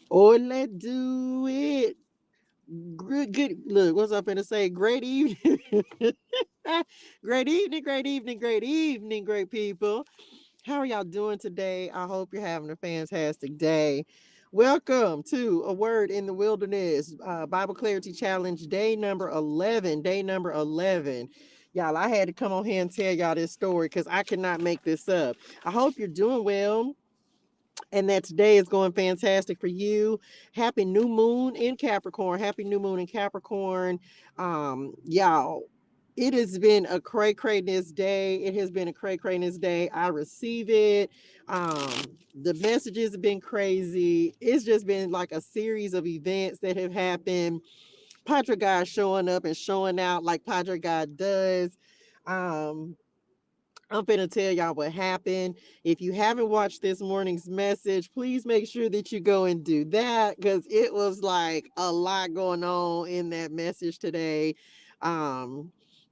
Or let's do it. Good. Look, what's up in to say? Great evening. Great evening, great evening, great evening, great people. How are y'all doing today? I hope you're having a fantastic day. Welcome to A Word in the Wilderness, Bible Clarity Challenge, day number 11. Day number 11. Y'all, I had to come on here and tell y'all this story because I cannot make this up. I hope you're doing well and that today is going fantastic for you. Happy new moon in Capricorn. Happy new moon in Capricorn. Y'all, it has been a cray crayness day. It has been a cray crayness day. I receive it. Um, the messages have been crazy. It's just been like a series of events that have happened. Padre God showing up and showing out like Padre God does. Um, I'm finna tell y'all what happened. If you haven't watched this morning's message, please make sure that you go and do that because it was like a lot going on in that message today. Um,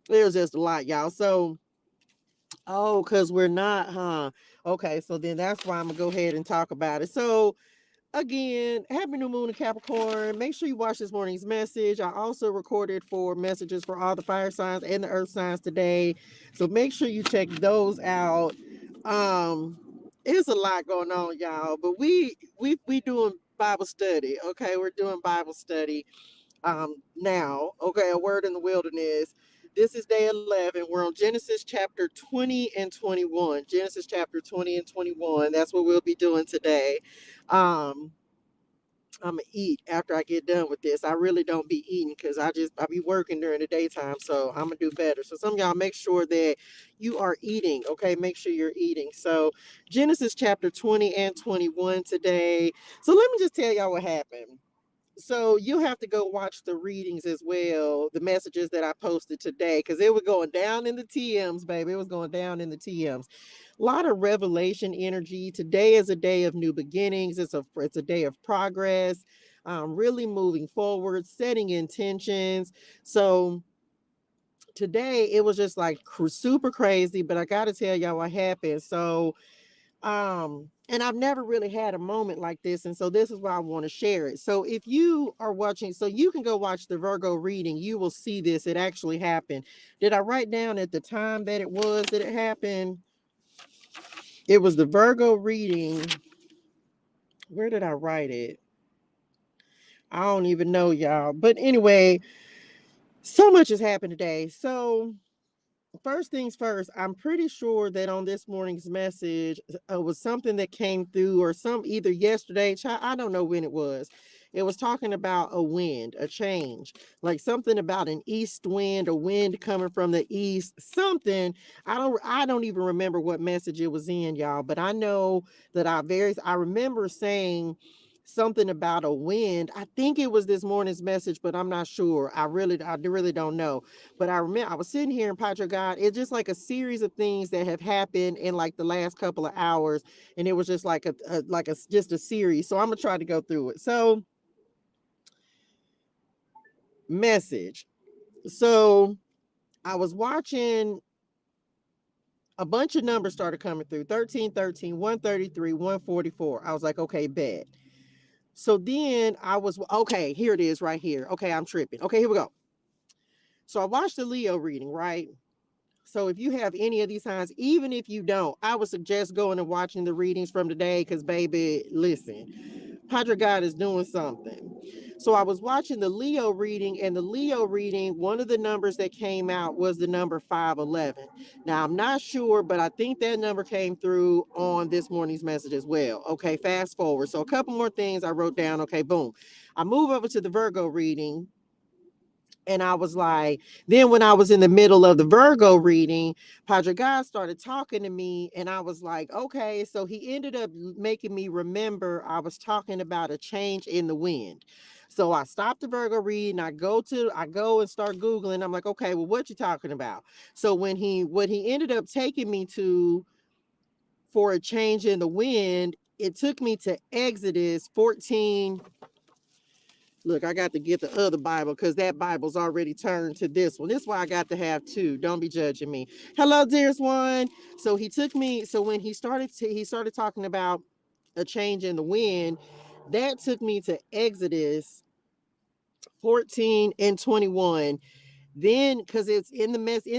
it was just a lot, y'all. So, oh, because we're not, huh? Okay, so then that's why I'm gonna go ahead and talk about it. So, again, happy new moon in Capricorn. Make sure you watch this morning's message. I also recorded for messages for all the fire signs and the earth signs today. So make sure you check those out. Um, it's a lot going on, y'all, but we doing Bible study. Okay, we're doing Bible study now. Okay, a word in the wilderness. This is day 11. We're on Genesis chapter 20 and 21. Genesis chapter 20 and 21. That's what we'll be doing today. Um, I'm gonna eat after I get done with this. I really don't be eating because I be working during the daytime, so I'm gonna do better. So some of y'all make sure that you are eating. Okay, make sure you're eating. So Genesis chapter 20 and 21 today. So let me just tell y'all what happened. So you have to go watch the readings as well, the messages that I posted today, because it was going down in the TMs, baby. It was going down in the TMs. A lot of revelation energy. Today is a day of new beginnings. It's a day of progress. Really moving forward, setting intentions. So today it was just like super crazy. But I got to tell y'all what happened. So and I've never really had a moment like this, and so this is why I want to share it. So if you are watching, so you can go watch the Virgo reading, you will see this. It actually happened. Did I write down at the time that it was that it happened? It was the Virgo reading. Where did I write it? I don't even know, y'all, but anyway, so much has happened today. So first things first, I'm pretty sure that on this morning's message was something that came through, or some either yesterday, I don't know when it was. It was talking about a wind, a change, like something about an east wind, a wind coming from the east, something. I don't even remember what message it was in, y'all, but I know that I remember saying something about a wind. I think it was this morning's message, but I'm not sure. I really don't know. But I remember I was sitting here in Padre God. It's just like a series of things that have happened in like the last couple of hours, and it was just like just a series. So I'm gonna try to go through it. So message. So I was watching a bunch of numbers started coming through 13, 13, 133, 144. I was like, okay, bet. So then I was okay. Here it is right here. Okay, I'm tripping. Okay, here we go. So I watched the Leo reading, right? So if you have any of these signs, even if you don't, I would suggest going and watching the readings from today because, baby, listen, Padre God is doing something. So I was watching the Leo reading, and the Leo reading, one of the numbers that came out was the number 511. Now, I'm not sure, but I think that number came through on this morning's message as well. Okay, fast forward. So a couple more things I wrote down. Okay, boom. I move over to the Virgo reading, and I was like, then when I was in the middle of the Virgo reading, Padre God started talking to me, and I was like, okay. So he ended up making me remember I was talking about a change in the wind. So I stopped the Virgo reading. I go and start Googling. I'm like, okay, well, what you talking about? So what he ended up taking me to for a change in the wind, it took me to Exodus 14. Look, I got to get the other Bible because that Bible's already turned to this one. This is why I got to have two. Don't be judging me. Hello, dearest one. So he took me. So when he started talking about a change in the wind, That took me to Exodus 14 and 21. Then, because it's in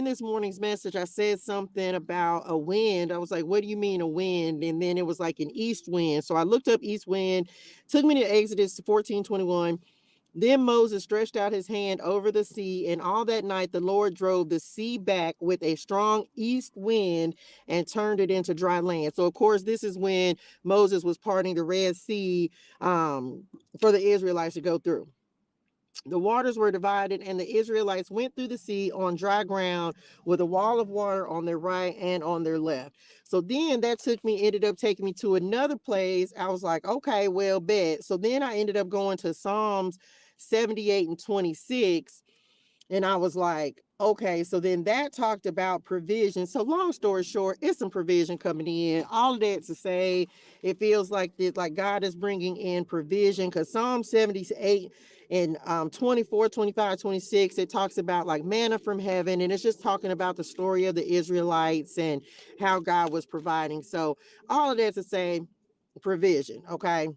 this morning's message, I said something about a wind. I was like, what do you mean a wind? And then it was like an east wind. So I looked up east wind, took me to Exodus 14:21. Then Moses stretched out his hand over the sea, and all that night the Lord drove the sea back with a strong east wind and turned it into dry land. So, of course, this is when Moses was parting the Red Sea for the Israelites to go through. The waters were divided, and the Israelites went through the sea on dry ground with a wall of water on their right and on their left. So then that ended up taking me to another place. I was like, okay, well, bet. So then I ended up going to Psalms 78 and 26. And I was like, okay, so then that talked about provision. So long story short, it's some provision coming in. All of that to say, it feels like this, like God is bringing in provision, because Psalm 78 and 24, 25, 26, it talks about like manna from heaven. And it's just talking about the story of the Israelites and how God was providing. So all of that to say provision, okay?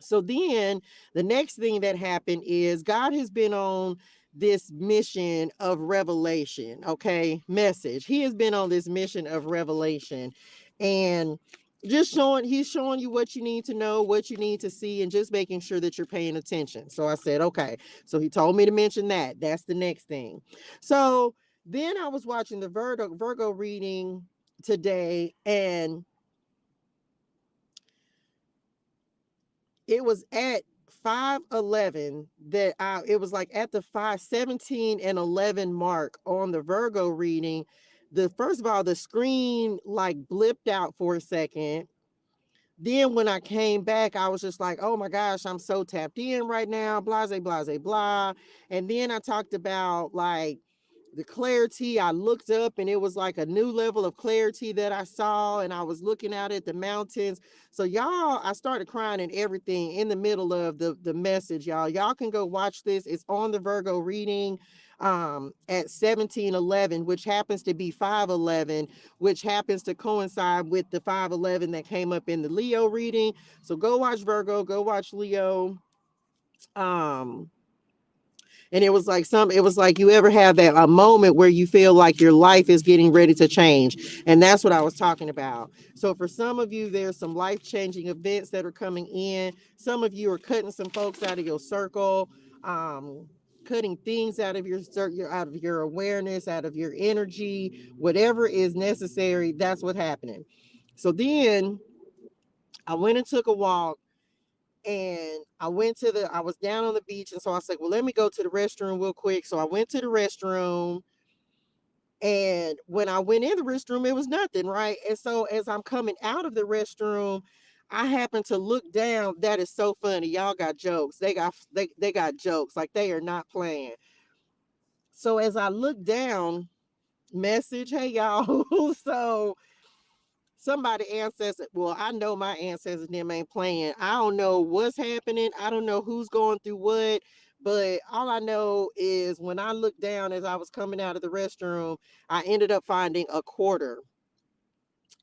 So then the next thing that happened is God has been on this mission of revelation, okay? Message. He has been on this mission of revelation, and he's showing you what you need to know, what you need to see, and just making sure that you're paying attention. So I said, okay. So he told me to mention that. That's the next thing. So then I was watching the Virgo reading today, and it was at 5:11 that it was like at the 5:17 and 11 mark on the Virgo reading. The first of all, the screen like blipped out for a second. Then when I came back, I was just like, oh my gosh, I'm so tapped in right now, blase, blase, blah. And then I talked about like the ClariTEA. I looked up and it was like a new level of ClariTEA that I saw, and I was looking out at the mountains. So y'all, I started crying and everything in the middle of the message, y'all. Y'all can go watch this. It's on the Virgo reading at 17:11, which happens to be 5:11, which happens to coincide with the 5:11 that came up in the Leo reading. So go watch Virgo, go watch Leo. um and it was like you ever have that a moment where you feel like your life is getting ready to change. And that's what I was talking about. So for some of you, there's some life-changing events that are coming in. Some of you are cutting some folks out of your circle, um, cutting things out of out of your awareness, out of your energy, whatever is necessary. That's what's happening. So then I went and took a walk, and I was down on the beach, and so I was like, well, let me go to the restroom real quick. So I went to the restroom, and when I went in the restroom, it was nothing, right? And so as I'm coming out of the restroom, I happened to look down. That is so funny. Y'all got jokes. They got jokes. Like they are not playing. So as I look down, message, hey y'all. So somebody ancestor, well, I know my ancestors them ain't playing. I don't know what's happening. I don't know who's going through what, but all I know is when I looked down as I was coming out of the restroom, I ended up finding a quarter.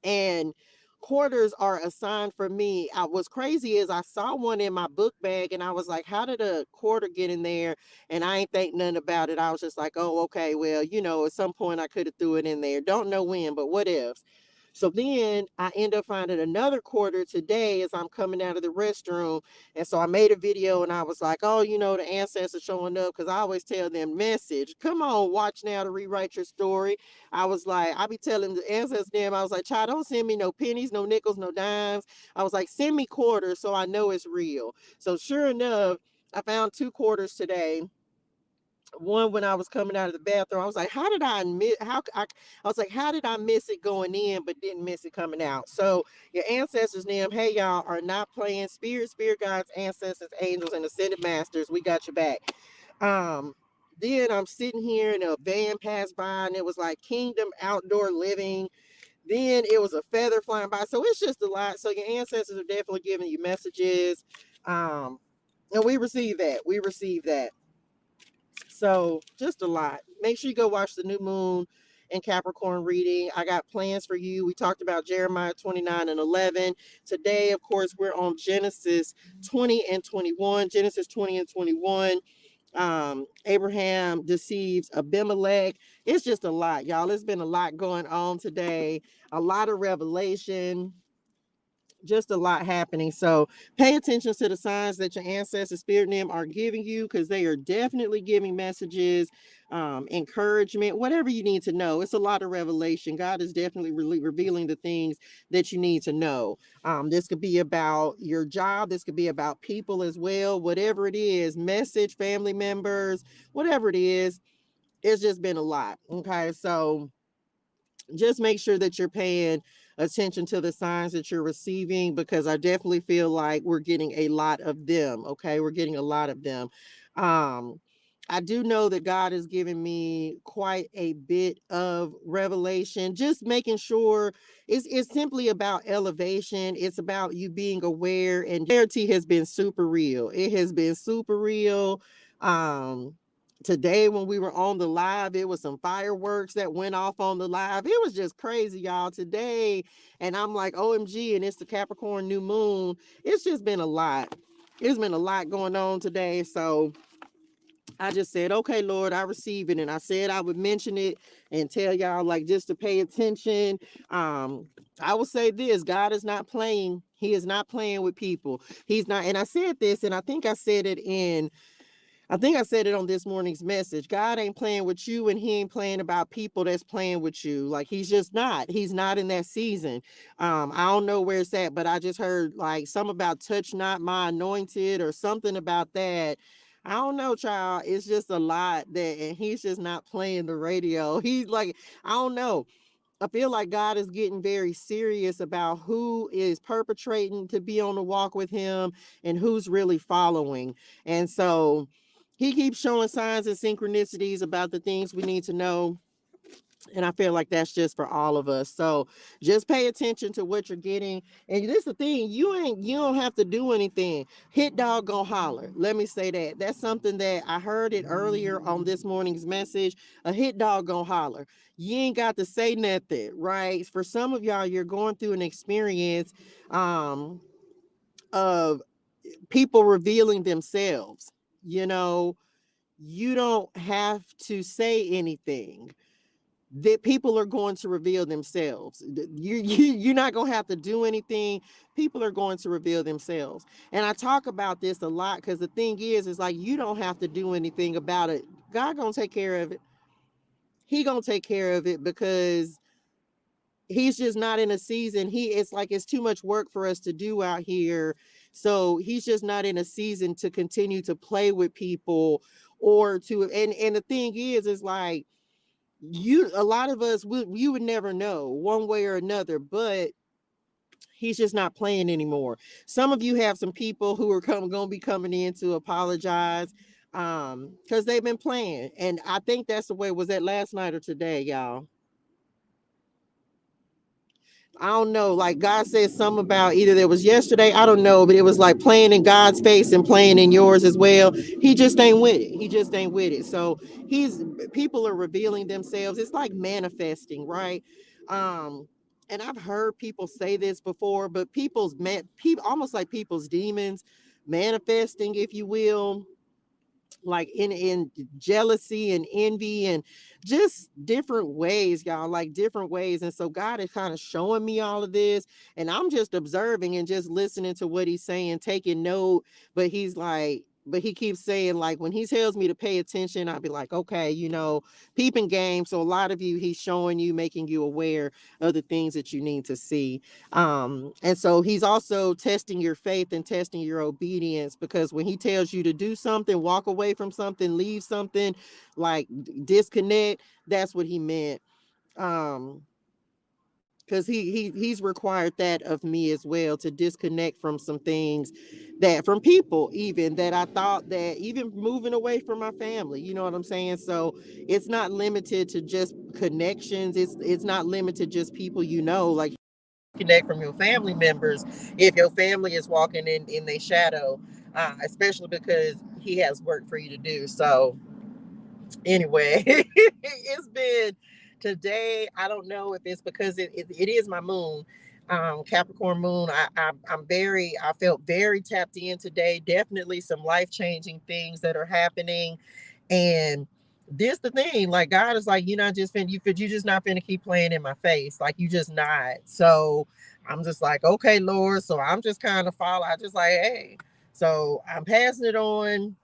And quarters are a sign for me. What's crazy is I saw one in my book bag, and I was like, how did a quarter get in there? And I ain't think nothing about it. I was just like, oh, okay, well, at some point I could have threw it in there. Don't know when, but what if? So then I end up finding another quarter today as I'm coming out of the restroom. And so I made a video, and I was like, oh, the ancestors showing up, because I always tell them, message, come on, watch now to rewrite your story. I was like, I be telling the ancestors them, I was like, child, don't send me no pennies, no nickels, no dimes. I was like, send me quarters so I know it's real. So sure enough, I found two quarters today. One when I was coming out of the bathroom, I was like, how did I miss? I was like, how did I miss it going in, but didn't miss it coming out? So your ancestors, them, hey y'all, are not playing. Spirit guides, ancestors, angels, and ascended masters. We got your back. Um, then I'm sitting here, and a van passed by, and it was like Kingdom Outdoor Living. Then it was a feather flying by. So it's just a lot. So your ancestors are definitely giving you messages. Um, and we receive that. We receive that. So just a lot. Make sure you go watch the new moon and Capricorn reading. I got plans for you. We talked about Jeremiah 29 and 11. Today, of course, we're on Genesis 20 and 21. Genesis 20 and 21. Abraham deceives Abimelech. It's just a lot, y'all. It's been a lot going on today, a lot of revelation, just a lot happening. So pay attention to the signs that your ancestors, spirit and them are giving you, because they are definitely giving messages, encouragement, whatever you need to know. It's a lot of revelation. God is definitely revealing the things that you need to know. This could be about your job. This could be about people as well. Whatever it is, message, family members, whatever it is, it's just been a lot. Okay. So just make sure that you're paying attention to the signs that you're receiving, because I definitely feel like we're getting a lot of them. Okay, we're getting a lot of them. um I do know that God is giving me quite a bit of revelation, just making sure it's simply about elevation. It's about you being aware, and clarity has been super real. It has been super real. um Today when we were on the live, it was some fireworks that went off on the live. It was just crazy, y'all, today. And I'm like, OMG, and it's the Capricorn new moon. It's just been a lot. It's been a lot going on today. So I just said, okay, Lord, I receive it. And I said I would mention it and tell y'all, like, just to pay attention. I will say this: God is not playing. He is not playing with people. He's not. And I said this, and I think I said it on this morning's message. God ain't playing with you, and he ain't playing about people that's playing with you. Like, he's just not. He's not in that season. I don't know where it's at, but I just heard like some about touch not my anointed or something about that. I don't know, child. It's just a lot that, and he's just not playing the radio. He's like, I don't know. I feel like God is getting very serious about who is perpetrating to be on the walk with him and who's really following. And so he keeps showing signs and synchronicities about the things we need to know. And I feel like that's just for all of us. So just pay attention to what you're getting. And this is the thing, you don't have to do anything. Hit dog gonna holler. Let me say that. That's something that I heard it earlier on this morning's message. A hit dog gonna holler. You ain't got to say nothing, right? For some of y'all, you're going through an experience of people revealing themselves. You know, you don't have to say anything, that people are going to reveal themselves. You're not going to have to do anything. People are going to reveal themselves. And I talk about this a lot, because the thing is like, you don't have to do anything about it. God going to take care of it. He going to take care of it, because he's just not in a season. It's like, it's too much work for us to do out here. So he's just not in a season to continue to play with people, or to, and the thing is like, a lot of us you would never know one way or another, but he's just not playing anymore. Some of you have some people who are going to be coming in to apologize, because they've been playing. And I think that's the way. Was that last night or today, y'all? I don't know. Like, God said something about, either that was yesterday, I don't know, but it was like playing in God's face and playing in yours as well. He just ain't with it. He just ain't with it. So he's people are revealing themselves. It's like manifesting, right? Um, and I've heard people say this before, but people almost like people's demons manifesting, if you will, like in jealousy and envy and just different ways, y'all, like different ways. And so God is kind of showing me all of this, and I'm just observing and just listening to what he's saying, taking note. But he's like, but he keeps saying, like, when he tells me to pay attention, I'll be like, okay, peeping game. So a lot of you, he's showing you, making you aware of the things that you need to see. And so he's also testing your faith and testing your obedience, because when he tells you to do something, walk away from something, leave something, like disconnect, that's what he meant. Because he's required that of me as well, to disconnect from some things, that from people, even that I thought, that even moving away from my family, you know what I'm saying? So it's not limited to just connections. It's not limited just people, like, connect from your family members if your family is walking in their shadow, especially because he has work for you to do. So anyway, it's been today, I don't know if it's because it is my moon, Capricorn moon. I felt very tapped in today. Definitely some life changing things that are happening, and this the thing. Like God is like, you're not just you just not finna keep playing in my face. Like you just not. So I'm just like, okay, Lord. So I'm just kind of follow. I just like, hey. So I'm passing it on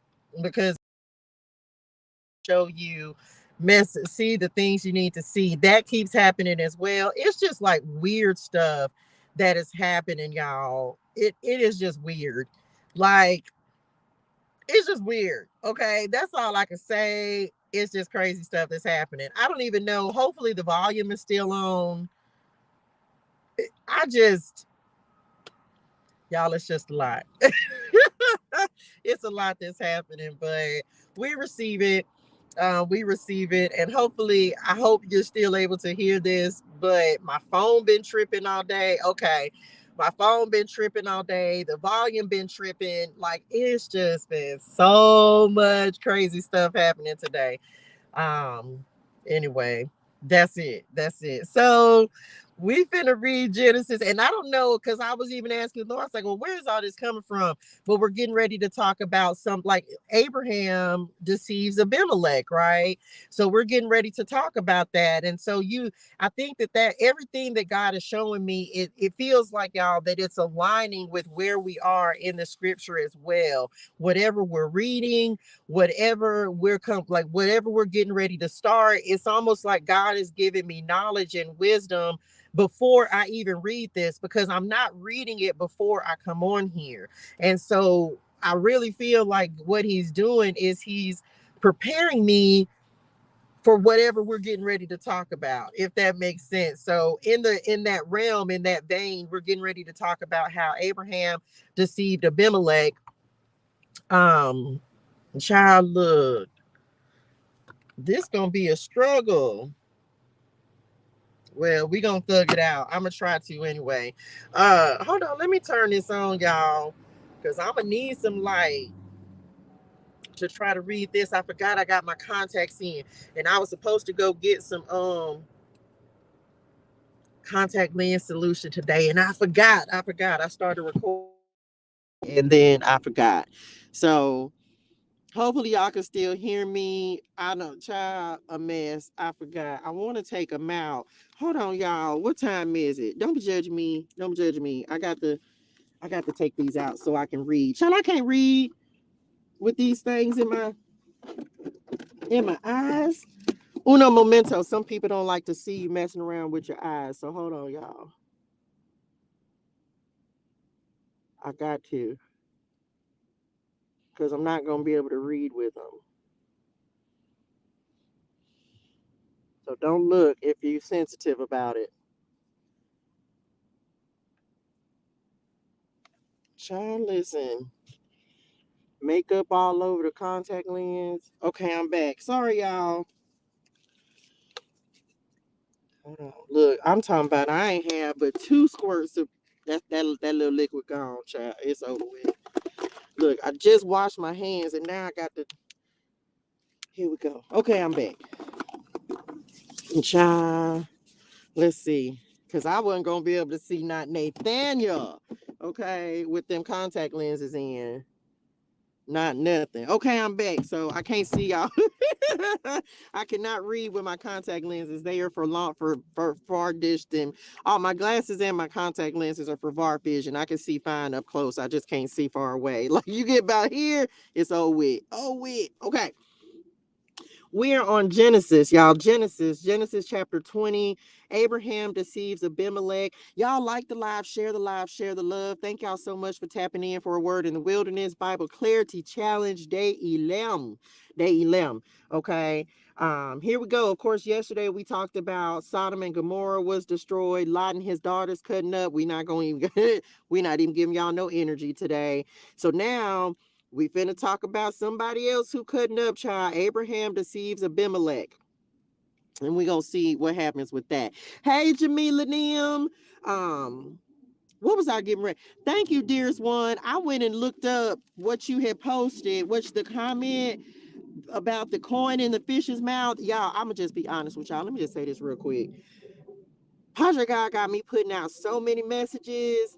because show you see the things you need to see. That keeps happening as well. It's just like weird stuff that is happening, y'all. It is just weird. Like it's just weird. Okay, that's all I can say. It's just crazy stuff that's happening. I don't even know. Hopefully the volume is still on. I just y'all, it's just a lot. It's a lot that's happening, but we receive it. We receive it, and hopefully, I hope you're still able to hear this. But my phone been tripping all day. Okay, my phone been tripping all day. The volume been tripping. Like it's just been so much crazy stuff happening today. Um, anyway, that's it. That's it. So we finna read Genesis, and I don't know because I was even asking the Lord. I was like, "Well, where is all this coming from?" But we're getting ready to talk about some like Abraham deceives Abimelech, right? So we're getting ready to talk about that, and so I think that everything that God is showing me, it feels like y'all that it's aligning with where we are in the Scripture as well. Whatever we're reading, whatever we're getting ready to start, it's almost like God is giving me knowledge and wisdom before I even read this because I'm not reading it before I come on here. And so I really feel like what he's doing is he's preparing me for whatever we're getting ready to talk about, if that makes sense. So in that realm, in that vein, we're getting ready to talk about how Abraham deceived Abimelech. um Child, look, this gonna be a struggle. Well, we gonna thug it out. I'm gonna try to anyway. Hold on, let me turn this on, y'all, because I'm gonna need some light to try to read this. I forgot I got my contacts in, and I was supposed to go get some contact lens solution today, and I forgot. I started recording, and then I forgot. So hopefully y'all can still hear me. I don't, child, a mess. I forgot. I want to take them out. Hold on, y'all. What time is it? Don't judge me. Don't judge me. I got to take these out so I can read. Child, I can't read with these things in my eyes. Uno momento. Some people don't like to see you messing around with your eyes. So hold on, y'all. I got to, because I'm not gonna be able to read with them. So don't look if you're sensitive about it. Child, listen. Makeup all over the contact lens. Okay, I'm back. Sorry, y'all. Hold on. Look, I'm talking about I ain't had but 2 squirts of that little liquid gone, child. It's over with. Look, I just washed my hands and now I got the. Here we go. Okay, I'm back. Child, let's see. Because I wasn't going to be able to see not Nathaniel, okay, with them contact lenses in. Not nothing. Okay, I'm back. So I can't see y'all. I cannot read with my contact lenses. They are for far distance. All my glasses and my contact lenses are for far vision. I can see fine up close. I just can't see far away. Like you get about here, it's oh wit. Oh wit. Okay. We are on Genesis, y'all. Genesis chapter 20. Abraham deceives Abimelech. Y'all like the live, share the live, share the love. Thank y'all so much for tapping in for a word in the wilderness Bible Clarity Challenge Day 11. Day 11. Okay. Here we go. Of course, yesterday we talked about Sodom and Gomorrah was destroyed. Lot and his daughters cutting up. We not even giving y'all no energy today. So now we finna talk about somebody else who cutting up, child. Abraham deceives Abimelech. And we gonna see what happens with that. Hey, Jamila Nim. Um, what was I getting ready? Thank you, dearest one. I went and looked up what you had posted, which the comment. about the coin in the fish's mouth, y'all, I'ma just be honest with y'all. Let me just say this real quick. Padre God got me putting out so many messages.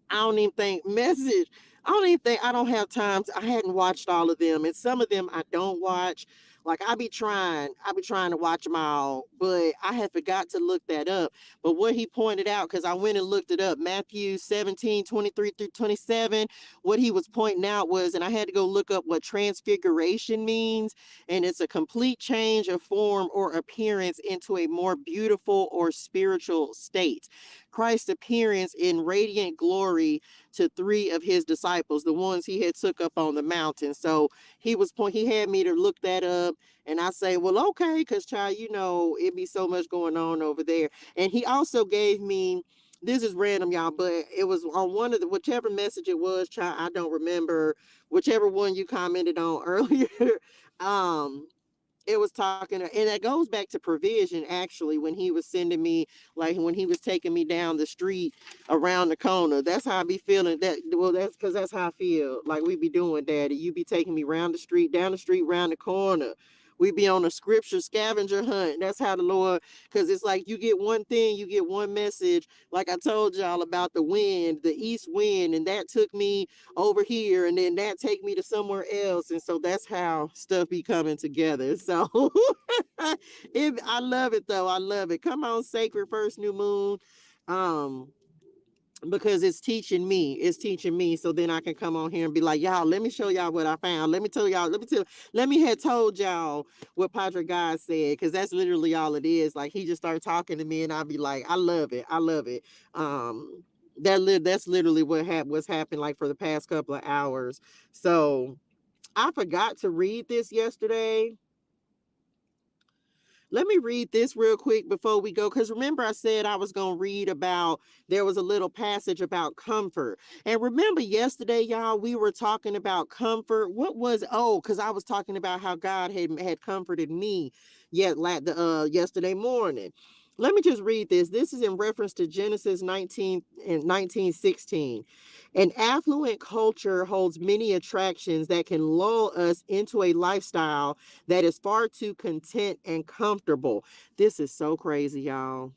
I don't even think message. I don't even think I don't have time. I hadn't watched all of them, and some of them I don't watch. Like I be trying to watch them all, but I had forgot to look that up. But what he pointed out, because I went and looked it up, Matthew 17:23 through 27, what he was pointing out was, and I had to go look up what transfiguration means, and it's a complete change of form or appearance into a more beautiful or spiritual state. Christ's appearance in radiant glory to three of his disciples, the ones he had took up on the mountain. So he had me to look that up, and I say, well, okay, because child, it be so much going on over there. And he also gave me, this is random, y'all, but it was on one of the whichever message it was, child, I don't remember, whichever one you commented on earlier. It was talking, and that goes back to provision actually, when he was sending me, like when he was taking me down the street around the corner. That's how I be feeling. That, well, that's because that's how I feel like we be doing, Daddy. You be taking me round the street, down the street, round the corner. We be on a scripture scavenger hunt. That's how the Lord, because it's like you get one thing, you get one message. Like I told y'all about the wind, the east wind, and that took me over here, and then that take me to somewhere else. And so that's how stuff be coming together. So I love it though. I love it. Come on, sacred first new moon. Um, because it's teaching me, so then I can come on here and be like, y'all, let me show y'all what I found. Let me have told y'all what Padre God said, because that's literally all it is. Like, he just started talking to me, and I'll be like, I love it. I love it. That's literally what's happened like for the past couple of hours. So I forgot to read this yesterday. Let me read this real quick before we go, because remember I said I was going to read about, there was a little passage about comfort. And remember yesterday, y'all, we were talking about comfort. What was, oh, because I was talking about how God had comforted me yesterday morning. Let me just read this. This is in reference to Genesis 19 and 19:16. An affluent culture holds many attractions that can lull us into a lifestyle that is far too content and comfortable. This is so crazy, y'all.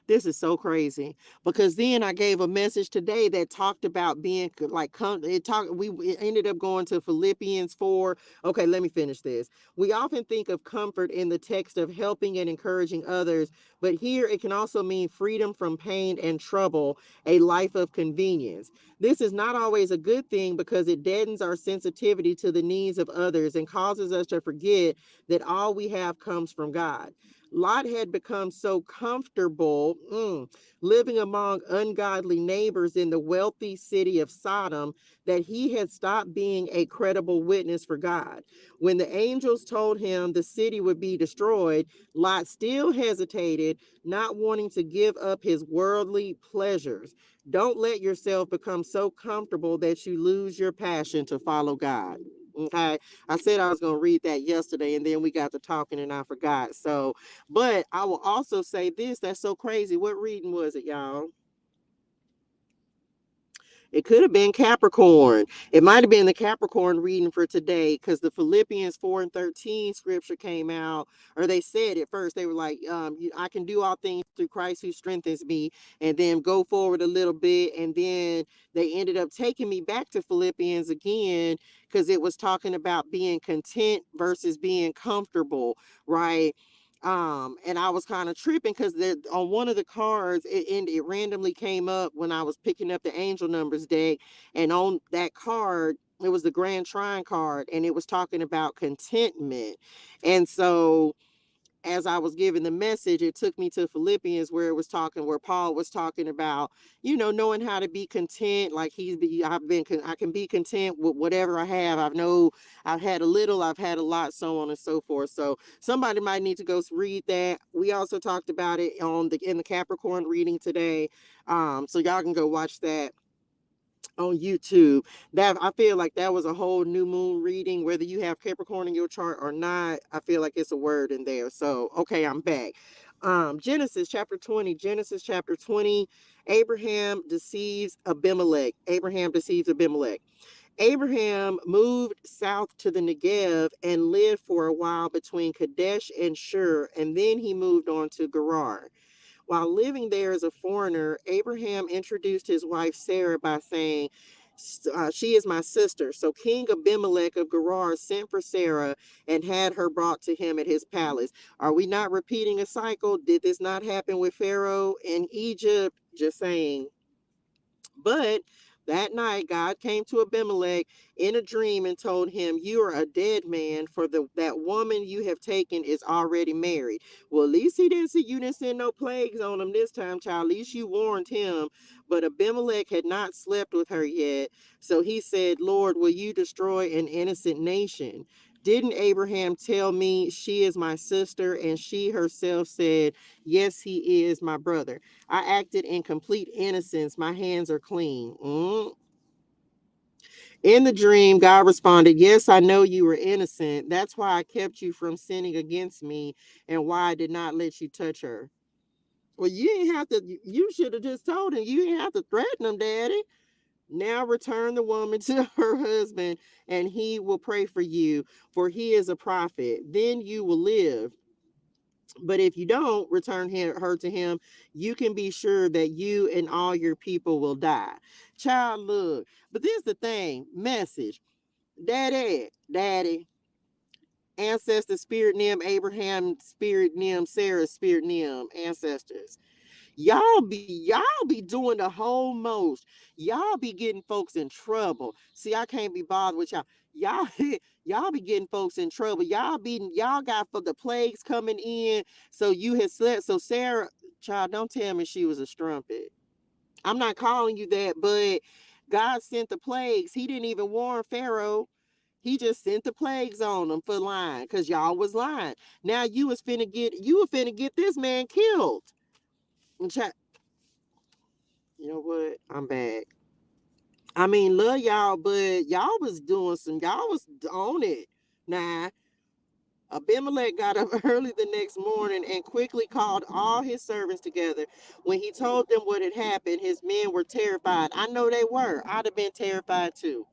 This is so crazy, because then I gave a message today that talked about being like, it ended up going to Philippians 4. Okay, let me finish this. We often think of comfort in the text of helping and encouraging others, but here it can also mean freedom from pain and trouble, a life of convenience. This is not always a good thing, because it deadens our sensitivity to the needs of others and causes us to forget that all we have comes from God. Lot had become so comfortable living among ungodly neighbors in the wealthy city of Sodom that he had stopped being a credible witness for God. When the angels told him the city would be destroyed, Lot still hesitated, not wanting to give up his worldly pleasures. Don't let yourself become so comfortable that you lose your passion to follow God. Okay, I said I was going to read that yesterday, and then we got to talking and I forgot. So, but I will also say this, that's so crazy. What reading was it, y'all? It could have been Capricorn. It might have been the Capricorn reading for today, because the Philippians 4 and 13 scripture came out, or they said at first, they were like, I can do all things through Christ who strengthens me, and then go forward a little bit. And then they ended up taking me back to Philippians again, because it was talking about being content versus being comfortable, right? And I was kind of tripping, because on one of the cards, it randomly came up when I was picking up the angel numbers deck, and on that card it was the Grand Trine card, and it was talking about contentment. And so as I was giving the message, it took me to Philippians, where Paul was talking about, knowing how to be content. Like I can be content with whatever I have. I've had a little, I've had a lot, so on and so forth. So somebody might need to go read that. We also talked about it in the Capricorn reading today. So y'all can go watch that on YouTube. That, I feel like that was a whole new moon reading, whether you have Capricorn in your chart or not. I feel like it's a word in there. So, okay, I'm back. Genesis chapter 20, Abraham deceives Abimelech. Abraham moved south to the Negev and lived for a while between Kadesh and Shur, and then he moved on to Gerar. While living there as a foreigner, Abraham introduced his wife Sarah by saying, she is my sister. So King Abimelech of Gerar sent for Sarah and had her brought to him at his palace. Are we not repeating a cycle? Did this not happen with Pharaoh in Egypt? Just saying. But that night, God came to Abimelech in a dream and told him, "You are a dead man, for that woman you have taken is already married." Well, at least he didn't see you didn't send no plagues on him this time, child. At least you warned him. But Abimelech had not slept with her yet. So he said, "Lord, will you destroy an innocent nation? Didn't Abraham tell me she is my sister?" And she herself said, "Yes, he is my brother. I acted in complete innocence. My hands are clean." In the dream, God responded, "Yes, I know you were innocent. That's why I kept you from sinning against me and why I did not let you touch her." Well, you didn't have to, you should have just told him. You didn't have to threaten him, Daddy. Now return the woman to her husband, and he will pray for you, for he is a prophet. Then you will live. But if you don't return her to him, you can be sure that you and all your people will die. Child, look. But this is the thing. Message. Daddy, ancestor, spirit name, Abraham, spirit name, Sarah, spirit name, ancestors. Y'all be doing the whole most. Y'all be getting folks in trouble. See, I can't be bothered with y'all. Y'all y'all be getting folks in trouble. Y'all got for the plagues coming in. So you had slept. So Sarah, child, don't tell me she was a strumpet. I'm not calling you that, but God sent the plagues. He didn't even warn Pharaoh. He just sent the plagues on them for lying, because y'all was lying. Now you were finna get this man killed. And you know what? I'm back. I mean, love y'all, but y'all was on it. Nah, Abimelech got up early the next morning and quickly called all his servants together. When he told them what had happened, his men were terrified. I know they were. I'd have been terrified too.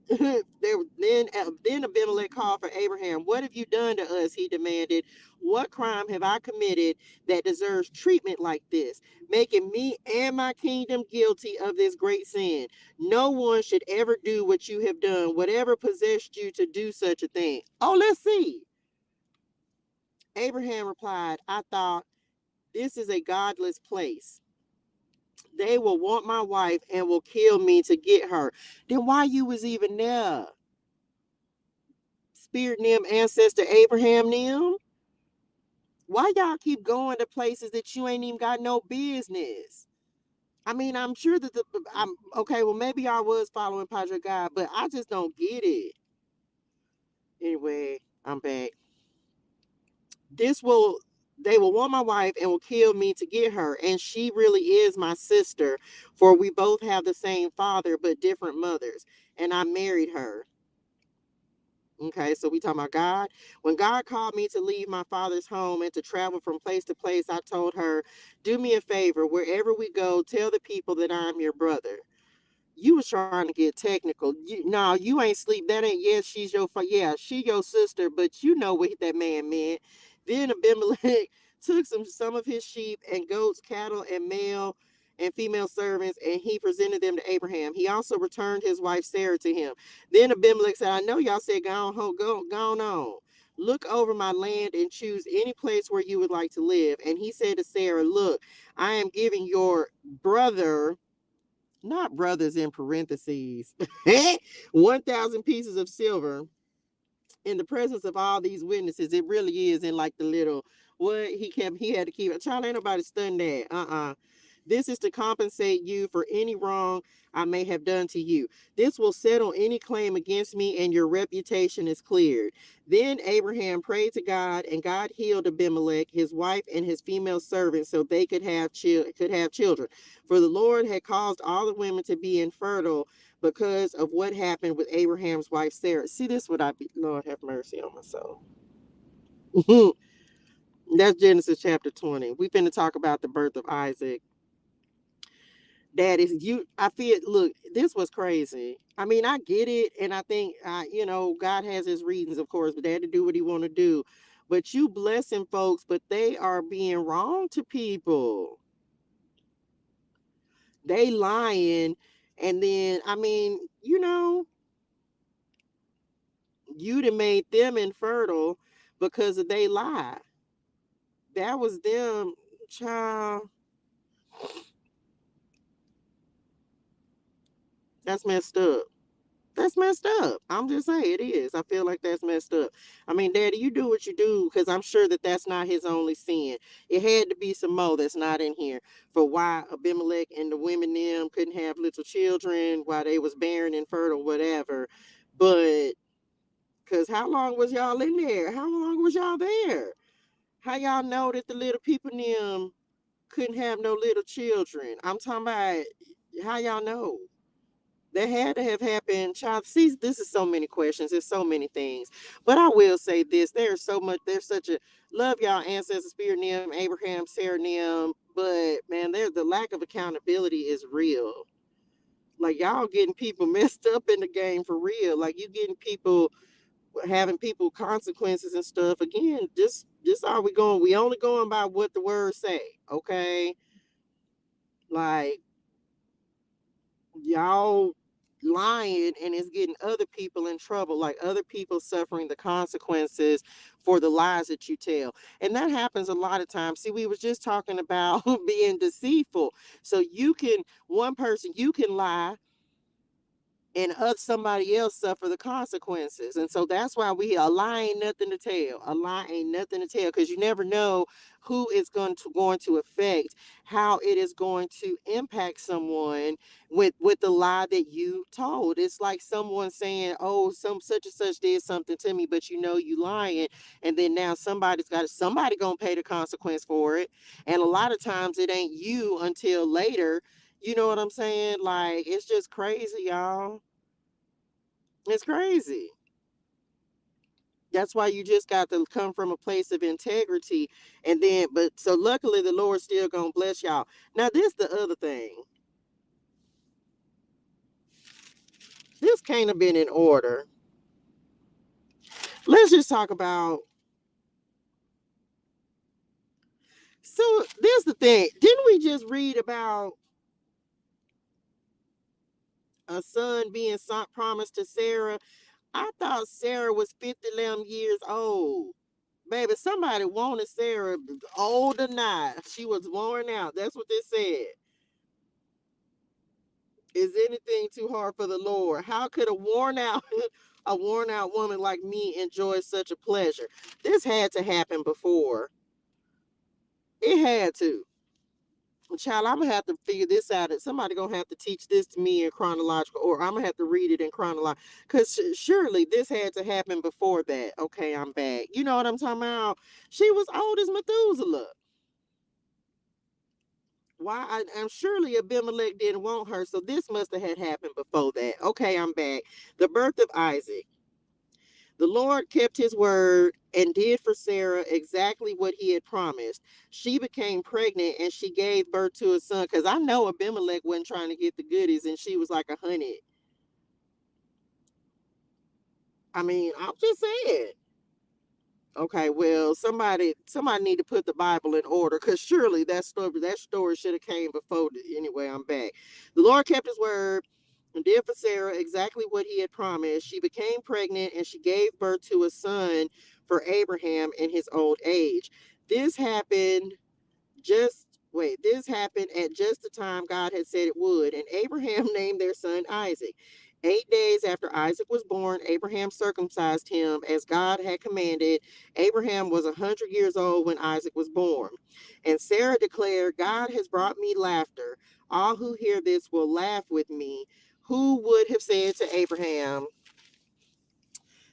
Then Abimelech called for Abraham. "What have you done to us?" he demanded. "What crime have I committed that deserves treatment like this, making me and my kingdom guilty of this great sin? No one should ever do what you have done. Whatever possessed you to do such a thing?" Oh, let's see. Abraham replied, "I thought, this is a godless place. They will want my wife and will kill me to get her." Then why you was even there? Spirit them ancestor Abraham them? Why y'all keep going to places that you ain't even got no business? I mean, I'm sure that I'm okay. Well, maybe I was following Padre God, but I just don't get it. Anyway, I'm back. This will They will want my wife and will kill me to get her, and she really is my sister, for we both have the same father but different mothers, and I married her. Okay, so we talking about God. When God called me to leave my father's home and to travel from place to place, I told her, "Do me a favor, wherever we go, tell the people that I'm your brother." You was trying to get technical. No, you ain't sleep. That ain't, yes, she's your, yeah, she your sister, but you know what that man meant. Then Abimelech took some of his sheep and goats, cattle, and male and female servants, and he presented them to Abraham. He also returned his wife Sarah to him. Then Abimelech said, "I know y'all said go on, go on. Look over my land and choose any place where you would like to live." And he said to Sarah, "Look, I am giving your brother," not brothers in parentheses, 1,000 pieces of silver in the presence of all these witnesses. It really is in like the little, what he had to keep. Child, ain't nobody stunned that. This is to compensate you for any wrong I may have done to you. This will settle any claim against me, and your reputation is cleared." Then Abraham prayed to God, and God healed Abimelech, his wife, and his female servants, so they could have children. For the Lord had caused all the women to be infertile because of what happened with Abraham's wife Sarah. See, this would I be, Lord have mercy on my soul. That's Genesis chapter 20. We finna talk about the birth of Isaac. That is you. I feel. Look, this was crazy. I mean, I get it, and I think, God has his reasons, of course, but they had to do what he want to do. But you blessing folks, but they are being wrong to people. They lying, and then I mean, you done made them infertile because of they lie. That was them, child. That's messed up. That's messed up. I'm just saying it is. I feel like that's messed up. I mean, Daddy, you do what you do because I'm sure that that's not his only sin. It had to be some more that's not in here for why Abimelech and the women them couldn't have little children, why they was barren, infertile, whatever. But because how long was y'all in there? How long was y'all there? How y'all know that the little people them couldn't have no little children? I'm talking about how y'all know. That had to have happened. Child, see, this is so many questions. There's so many things. But I will say this. There's so much, there's such a love y'all ancestors, Spirit Nim, Abraham, Sarah Nim. But man, there's the lack of accountability is real. Like y'all getting people messed up in the game for real. Like you getting people having people consequences and stuff. Again, just are we going? We only going by what the words say, okay? Like y'all lying and it's getting other people in trouble, like other people suffering the consequences for the lies that you tell. And that happens a lot of times. See, we was just talking about being deceitful. So you can, one person, you can lie and somebody else suffer the consequences. And so that's why a lie ain't nothing to tell. A lie ain't nothing to tell because you never know who is going to affect, how it is going to impact someone with the lie that you told. It's like someone saying, "Oh, some such and such did something to me," but you know you lying, and then now somebody gonna pay the consequence for it. And a lot of times it ain't you until later. You know what I'm saying? Like it's just crazy, y'all. It's crazy. That's why you just got to come from a place of integrity. And then, but so luckily the Lord still gonna bless y'all. Now, this the other thing. This can't have been in order. Let's just talk about. So this the thing. Didn't we just read about a son being promised to Sarah? I thought Sarah was 50 years old. Baby, somebody wanted Sarah old or not. She was worn out. That's what they said. Is anything too hard for the Lord? How could a worn out a worn out woman like me enjoy such a pleasure? This had to happen before. It had to. Child, I'm gonna have to figure this out. And somebody gonna have to teach this to me in chronological, or I'm gonna have to read it in chronological. Cause surely this had to happen before that. Okay, I'm back. You know what I'm talking about? She was old as Methuselah. Why? I'm surely Abimelech didn't want her, so this must have had happened before that. Okay, I'm back. The birth of Isaac. The Lord kept his word and did for Sarah exactly what he had promised. She became pregnant and she gave birth to a son. Because I know Abimelech wasn't trying to get the goodies and she was like a honey. I mean, I'm just saying. Okay, well, somebody need to put the Bible in order because surely that story should have came before. Anyway, I'm back. The Lord kept his word and did for Sarah exactly what he had promised. She became pregnant and she gave birth to a son for Abraham in his old age. This happened this happened at just the time God had said it would, and Abraham named their son Isaac. 8 days after Isaac was born, Abraham circumcised him as God had commanded. Abraham was 100 years old when Isaac was born. And Sarah declared, God has brought me laughter. All who hear this will laugh with me. Who would have said to Abraham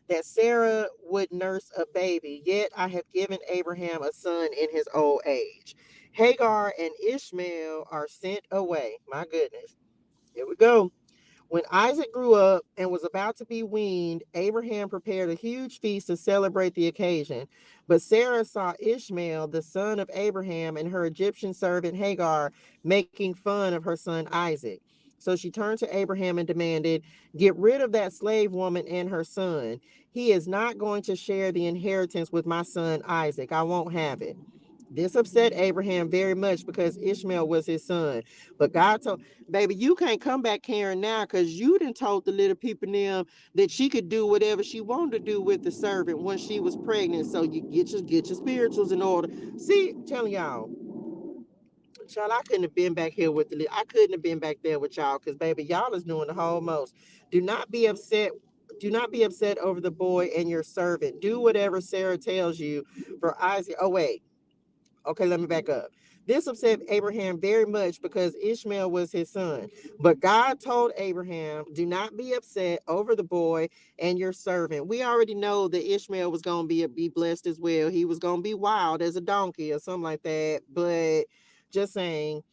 that Sarah would nurse a baby? Yet I have given Abraham a son in his old age. Hagar and Ishmael are sent away. My goodness. Here we go. When Isaac grew up and was about to be weaned, Abraham prepared a huge feast to celebrate the occasion. But Sarah saw Ishmael, the son of Abraham, and her Egyptian servant Hagar making fun of her son Isaac. So she turned to Abraham and demanded, "Get rid of that slave woman and her son. He is not going to share the inheritance with my son Isaac. I won't have it." This upset Abraham very much because Ishmael was his son. But God told, baby, you can't come back, Karen, now because you done told the little people now that she could do whatever she wanted to do with the servant when she was pregnant. So you get your spirituals in order. See, I'm telling y'all, child, I couldn't have been back here with I couldn't have been back there with y'all because baby, y'all is doing the whole most. Do not be upset. Do not be upset over the boy and your servant. Do whatever Sarah tells you for Isaac. Oh, wait. Okay, let me back up. This upset Abraham very much because Ishmael was his son. But God told Abraham, "Do not be upset over the boy and your servant." We already know that Ishmael was going to be blessed as well. He was going to be wild as a donkey or something like that. But just saying,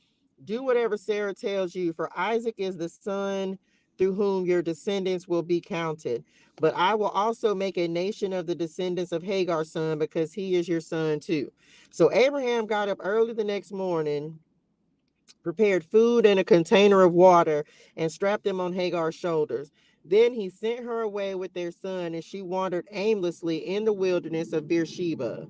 do whatever Sarah tells you, for Isaac is the son through whom your descendants will be counted. But I will also make a nation of the descendants of Hagar's son because he is your son too. So Abraham got up early the next morning, prepared food and a container of water, and strapped them on Hagar's shoulders. Then he sent her away with their son, and she wandered aimlessly in the wilderness of Beersheba.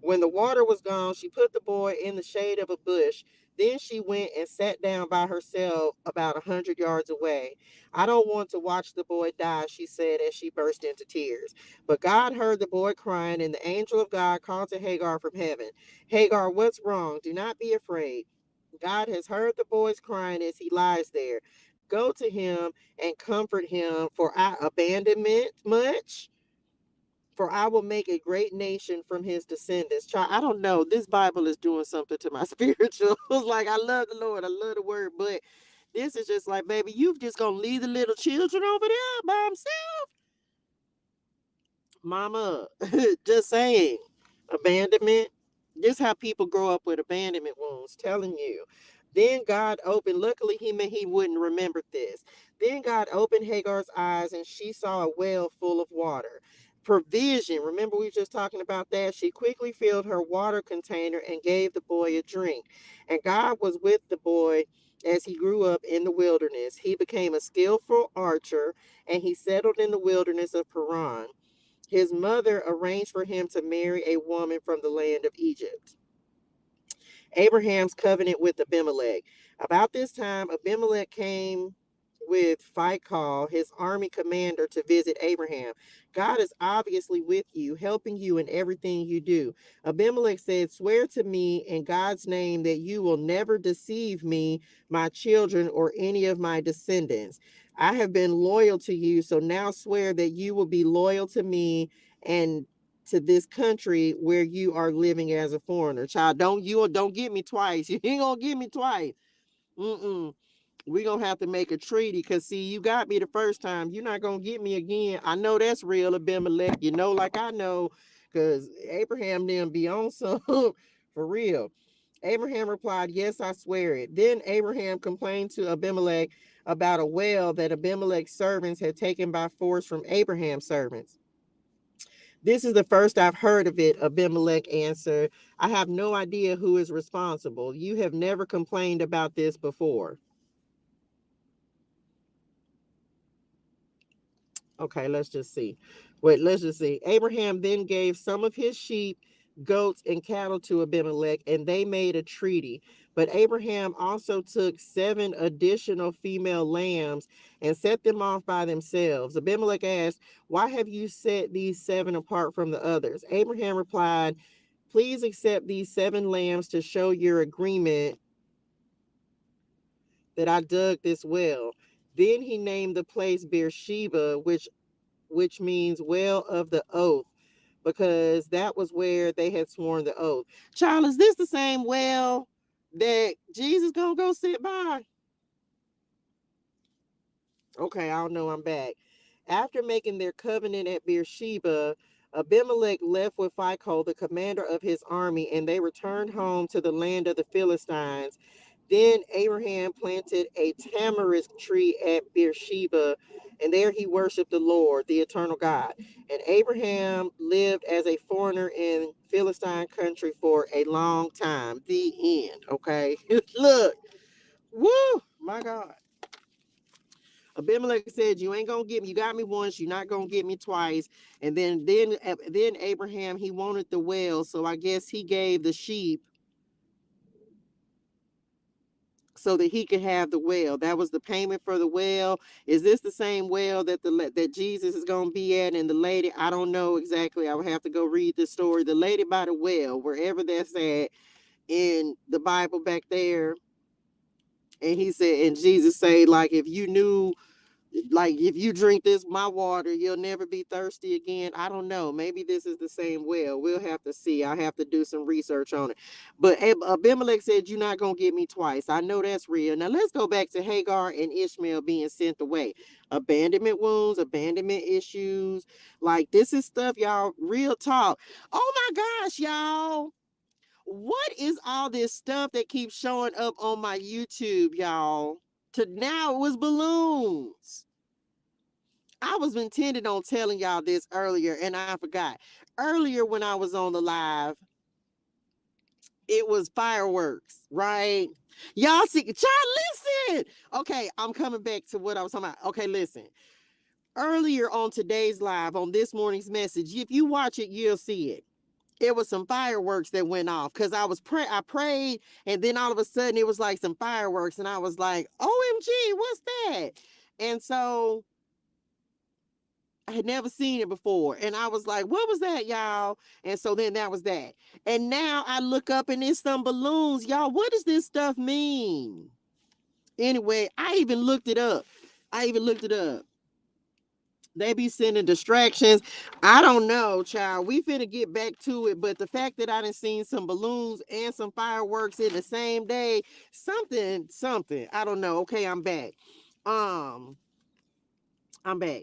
When the water was gone, she put the boy in the shade of a bush. Then she went and sat down by herself about 100 yards away. "I don't want to watch the boy die," she said as she burst into tears. But God heard the boy crying, and the angel of God called to Hagar from heaven. "Hagar, what's wrong? Do not be afraid. God has heard the boy's crying as he lies there. Go to him and comfort him, for I abandonment much? For I will make a great nation from his descendants." Child, I don't know. This Bible is doing something to my spirituals. Like, I love the Lord. I love the word. But this is just like, baby, you just going to leave the little children over there by themselves? Mama, just saying. Abandonment. This how people grow up with abandonment wounds, telling you. Then God opened, luckily he wouldn't remember this. Then God opened Hagar's eyes and she saw a well full of water. Provision. Remember we were just talking about that? She quickly filled her water container and gave the boy a drink. And God was with the boy as he grew up in the wilderness. He became a skillful archer and he settled in the wilderness of Paran. His mother arranged for him to marry a woman from the land of Egypt. Abraham's covenant with Abimelech. About this time, Abimelech came with Phicol, his army commander, to visit Abraham. "God is obviously with you, helping you in everything you do." Abimelech said, "Swear to me in God's name that you will never deceive me, my children, or any of my descendants. I have been loyal to you, so now swear that you will be loyal to me and to this country where you are living as a foreigner." Child, don't get me twice. You ain't gonna get me twice. Mm-mm. We gonna have to make a treaty because see, you got me the first time. You're not gonna get me again. I know that's real, Abimelech. You know, like I know, because Abraham didn't be on some for real. Abraham replied, "Yes, I swear it." Then Abraham complained to Abimelech about a well that Abimelech's servants had taken by force from Abraham's servants. "This is the first I've heard of it," Abimelech answered. "I have no idea who is responsible. You have never complained about this before." Okay, let's just see. Wait, let's just see. Abraham then gave some of his sheep, goats, and cattle to Abimelech, and they made a treaty. But Abraham also took 7 additional female lambs and set them off by themselves. Abimelech asked, "Why have you set these 7 apart from the others?" Abraham replied, "Please accept these 7 lambs to show your agreement that I dug this well." Then he named the place Beersheba, which means well of the oath, because that was where they had sworn the oath. Child, is this the same well that Jesus gonna go sit by? Okay, I don't know. I'm back. After making their covenant at Beersheba, Abimelech left with Phicol, the commander of his army, and they returned home to the land of the Philistines. Then Abraham planted a tamarisk tree at Beersheba, and there he worshiped the Lord, the eternal God. And Abraham lived as a foreigner in Philistine country for a long time. The end. Okay. Look, woo, my God. Abimelech said, "You ain't gonna get me. You got me once. You're not gonna get me twice." And then Abraham, he wanted the well, so I guess he gave the sheep so that he could have the well. That was the payment for the well. Is this the same well that that Jesus is gonna be at? And the lady, I don't know exactly. I would have to go read the story. The lady by the well, wherever that's at in the Bible back there. And he said, and Jesus said, like, if you knew, like, if you drink this my water, you'll never be thirsty again. I don't know, maybe this is the same well. We'll have to see. I have to do some research on it. But Abimelech said, "You're not gonna get me twice." I know that's real. Now let's go back to Hagar and Ishmael being sent away. Abandonment wounds, abandonment issues, like this is stuff, y'all, real talk. Oh my gosh, y'all, what is all this stuff that keeps showing up on my YouTube, y'all? To now it was balloons. I was intended on telling y'all this earlier and I forgot. Earlier when I was on the live, it was fireworks, right? Y'all see, child, listen. Okay, I'm coming back to what I was talking about. Okay, listen. Earlier on today's live, on this morning's message, if you watch it, you'll see it. It was some fireworks that went off because I prayed, and then all of a sudden it was like some fireworks, and I was like, OMG, what's that? And so I had never seen it before. And I was like, what was that, y'all? And so then that was that. And now I look up and it's some balloons. Y'all, what does this stuff mean? Anyway, I even looked it up. I even looked it up. They be sending distractions. I don't know, child. We finna get back to it. But the fact that I done seen some balloons and some fireworks in the same day, something. I don't know. Okay, I'm back. Um, I'm back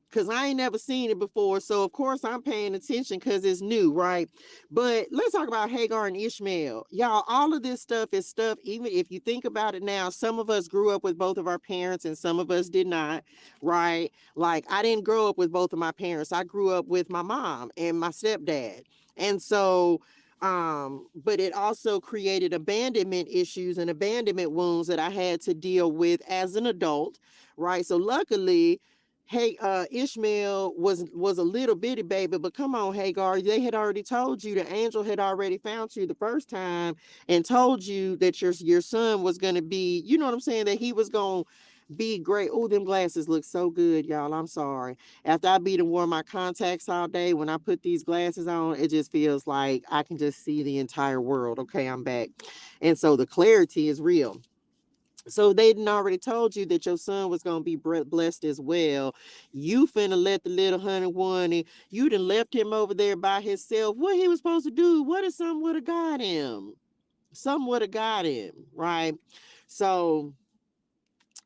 because I ain't never seen it before. So of course I'm paying attention because it's new, right? But let's talk about Hagar and Ishmael. Y'all, all of this stuff is stuff, even if you think about it now, some of us grew up with both of our parents and some of us did not, right? Like I didn't grow up with both of my parents. I grew up with my mom and my stepdad. And so but it also created abandonment issues and abandonment wounds that I had to deal with as an adult, right? So luckily, hey, Ishmael was a little bitty baby, but come on, Hagar, they had already told you, the angel had already found you the first time and told you that your son was gonna be, you know what I'm saying, that he was gonna be great. Oh, them glasses look so good, y'all. I'm sorry. After I beat and wore my contacts all day, when I put these glasses on, it just feels like I can just see the entire world. Okay, I'm back. And so the clarity is real. So they didn't already told you that your son was gonna be blessed as well. You finna let the little honey one, and you done left him over there by himself. What he was supposed to do? What if something would have got him? Something would have got him, right? So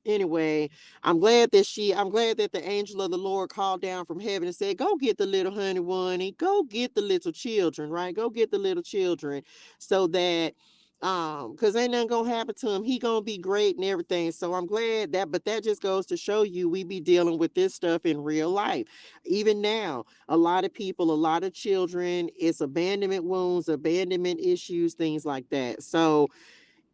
anyway, I'm glad that the angel of the Lord called down from heaven and said, "Go get the little honey one, and go get the little children, right? Go get the little children, so that because ain't nothing gonna happen to him. He gonna be great and everything." So I'm glad that, but that just goes to show you we be dealing with this stuff in real life. Even now, a lot of people, a lot of children, it's abandonment wounds, abandonment issues, things like that. So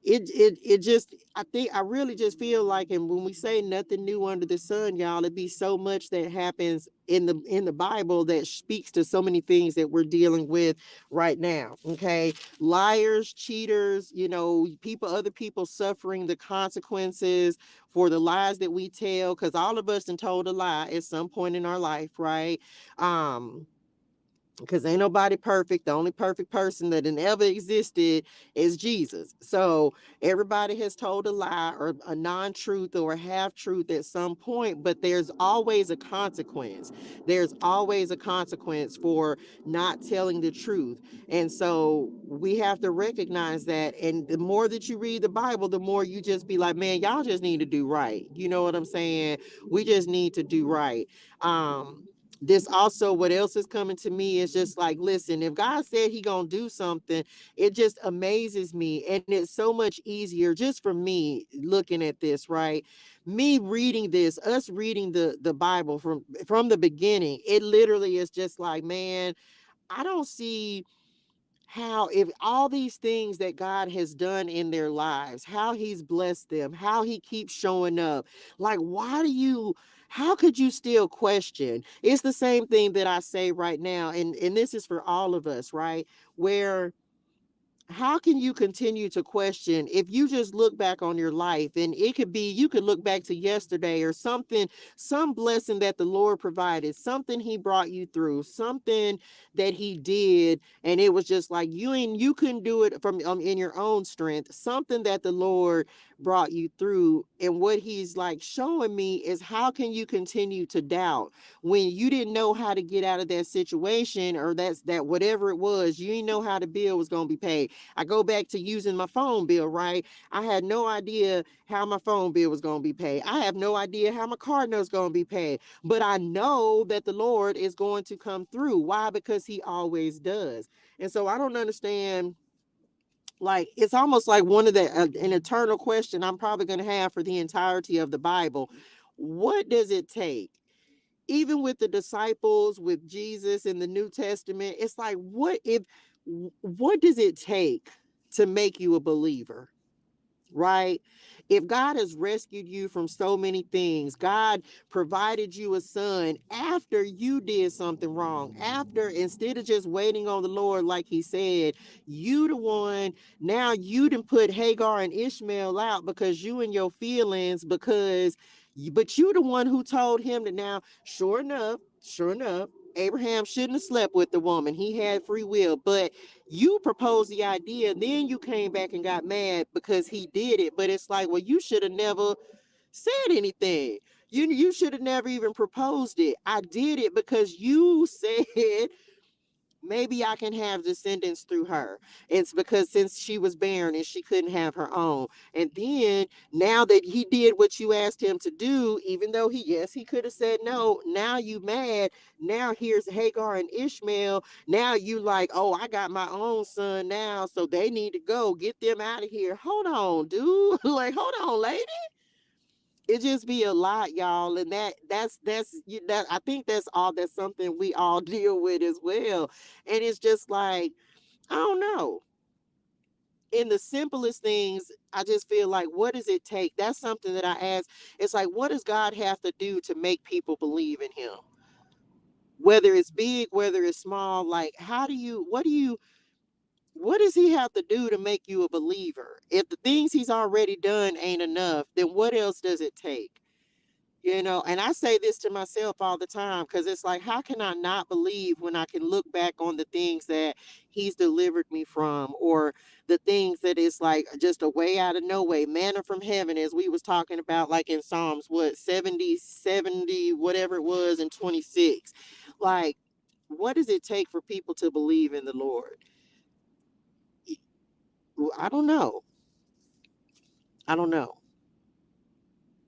it just, I think, I really just feel like, and when we say nothing new under the sun, y'all, it be so much that happens in the Bible that speaks to so many things that we're dealing with right now. Okay, liars, cheaters, people, other people suffering the consequences for the lies that we tell, because all of us done told a lie at some point in our life, right? um because ain't nobody perfect. The only perfect person that ever existed is Jesus. So everybody has told a lie or a non-truth or a half-truth at some point, but there's always a consequence. There's always a consequence for not telling the truth. And so we have to recognize that. And the more that you read the Bible, the more you just be like, man, y'all just need to do right. You know what I'm saying? We just need to do right. Um, this also, what else is coming to me is just like, listen, if God said he gonna do something, it just amazes me. And it's so much easier just for me looking at this, right? Me reading this, us reading the Bible from the beginning, it literally is just like, man, I don't see how, if all these things that God has done in their lives, how he's blessed them, how he keeps showing up, like, why do you, how could you still question? It's the same thing that I say right now, and this is for all of us, right? Where, how can you continue to question if you just look back on your life, and it could be, you could look back to yesterday or something, some blessing that the Lord provided, something he brought you through, something that he did, and it was just like you couldn't do it from in your own strength, something that the Lord brought you through. And what he's like showing me is, how can you continue to doubt when you didn't know how to get out of that situation, or that whatever it was, you didn't know how the bill was going to be paid. I go back to using my phone bill, right? I had no idea how my phone bill was going to be paid. I have no idea how my car note is going to be paid. But I know that the Lord is going to come through. Why? Because he always does. And so I don't understand. Like, it's almost like one of the an eternal question I'm probably going to have for the entirety of the Bible. What does it take? Even with the disciples, with Jesus in the New Testament, it's like, what does it take to make you a believer? Right? If God has rescued you from so many things, God provided you a son after you did something wrong, after, instead of just waiting on the Lord, like he said, you the one, now you done put Hagar and Ishmael out because you and your feelings, but you the one who told him that. Now, sure enough, Abraham shouldn't have slept with the woman. He had free will, but you proposed the idea, then you came back and got mad because he did it. But it's like, well, you should have never said anything. You should have never even proposed it. I did it because you said maybe I can have descendants through her. It's because since she was barren and she couldn't have her own. And then now that he did what you asked him to do, even though he could have said no, now you mad. Now here's Hagar and Ishmael. Now you like, oh, I got my own son now, so they need to go. Get them out of here. Hold on, dude. Like, hold on, lady. It just be a lot, y'all. And that I think that's something we all deal with as well. And it's just like, I don't know. In the simplest things, I just feel like, what does it take? That's something that I ask. It's like, what does God have to do to make people believe in him? Whether it's big, whether it's small, like, what does he have to do to make you a believer? If the things he's already done ain't enough, then what else does it take? And I say this to myself all the time, because it's like, how can I not believe when I can look back on the things that he's delivered me from, or the things that is like just a way out of no way, manna from heaven, as we was talking about, like in Psalms, what, 70, whatever it was, in 26. Like, what does it take for people to believe in the Lord? I don't know. I don't know.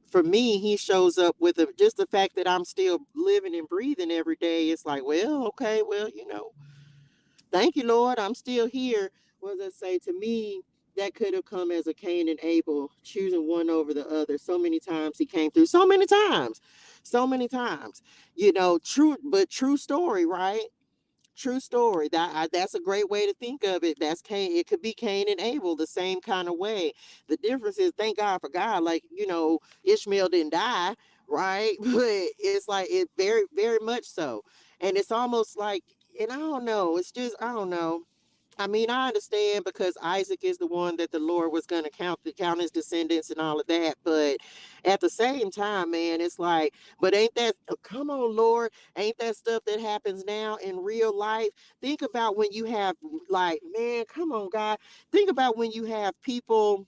For me, he shows up with just the fact that I'm still living and breathing every day. It's like, well, okay, well, thank you, Lord, I'm still here. What does that say to me? That could have come as a Cain and Abel, choosing one over the other. So many times he came through. So many times. So many times. True story, right? True story. That's a great way to think of it. That's Cain. It could be Cain and Abel the same kind of way. The difference is, thank God for God. Like, Ishmael didn't die, right? But it's like, it very, very much so. And it's almost like, and I don't know. It's just, I don't know. I mean, I understand because Isaac is the one that the Lord was going to count his descendants and all of that. But at the same time, man, it's like, but ain't that, come on, Lord, ain't that stuff that happens now in real life? Think about when you have, like, man, come on, God. Think about when you have people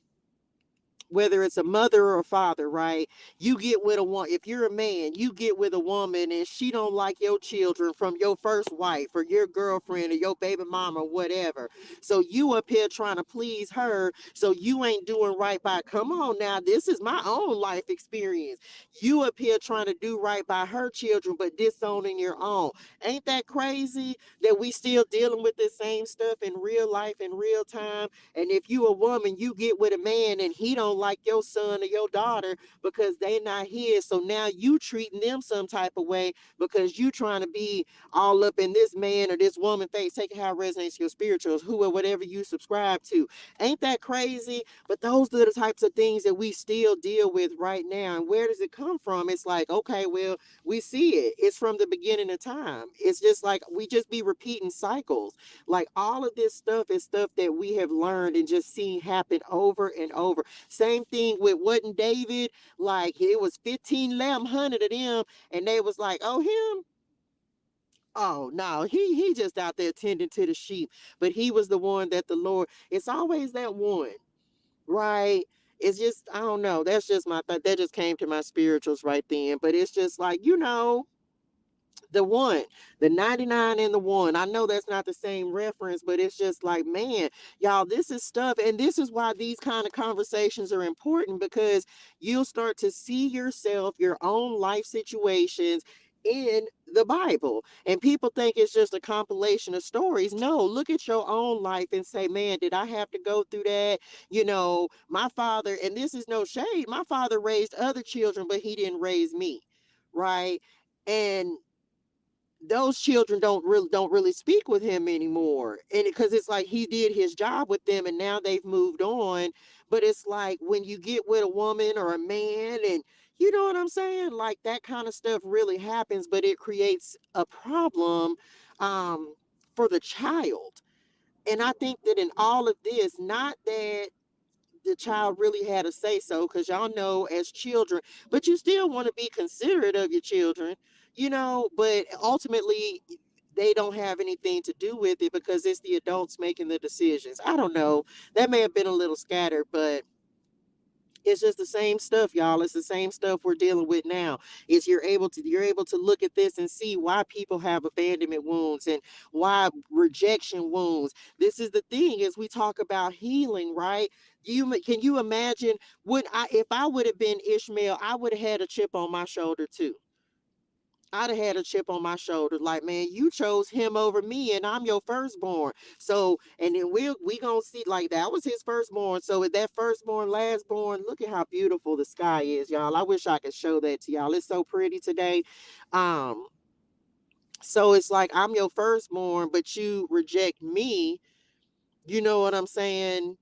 whether it's a mother or a father, right? You get with a woman, if you're a man, you get with a woman and she don't like your children from your first wife or your girlfriend or your baby mama or whatever. So you up here trying to please her, so you ain't doing right by, come on now, this is my own life experience. You up here trying to do right by her children, but disowning your own. Ain't that crazy that we still dealing with the same stuff in real life in real time? And if you a woman, you get with a man and he don't like your son or your daughter because they not his. So now you treating them some type of way because you trying to be all up in this man or this woman face, taking how it resonates your spirituals, who or whatever you subscribe to. Ain't that crazy? But those are the types of things that we still deal with right now. And where does it come from? It's like, okay, well, we see it. It's from the beginning of time. It's just like we just be repeating cycles. Like all of this stuff is stuff that we have learned and just seen happen over and over. Same thing with wasn't David, like it was 1,500 of them, and they was like, oh, him? Oh no, he just out there tending to the sheep. But he was the one that the Lord, it's always that one, right? It's just, I don't know. That's just my thought. That just came to my spirituals right then. But it's just like, the one, the 99 and the one. I know that's not the same reference, but it's just like, man, y'all, this is stuff. And this is why these kind of conversations are important, because you'll start to see yourself, your own life situations in the Bible. And people think it's just a compilation of stories. No, look at your own life and say, man, did I have to go through that? My father, and this is no shade, my father raised other children, but he didn't raise me. Right. And those children don't really speak with him anymore, and because it's like he did his job with them and now they've moved on. But it's like when you get with a woman or a man, and you know what I'm saying, like that kind of stuff really happens, but it creates a problem um for the child. And I think that in all of this, not that the child really had a say so, because y'all know as children, but you still want to be considerate of your children, but ultimately they don't have anything to do with it because it's the adults making the decisions. I don't know. That may have been a little scattered, but it's just the same stuff, y'all. It's the same stuff we're dealing with now. Is you're able to look at this and see why people have abandonment wounds and why rejection wounds. This is the thing, as we talk about healing, right? Can you imagine, would I if I would have been Ishmael, I would have had a chip on my shoulder too. I'd have had a chip on my shoulder, like, man, you chose him over me, and I'm your firstborn. So, and then we gonna see, like, that was his firstborn. So, with that firstborn, lastborn, look at how beautiful the sky is, y'all. I wish I could show that to y'all. It's so pretty today. Um, so it's like I'm your firstborn, but you reject me. You know what I'm saying?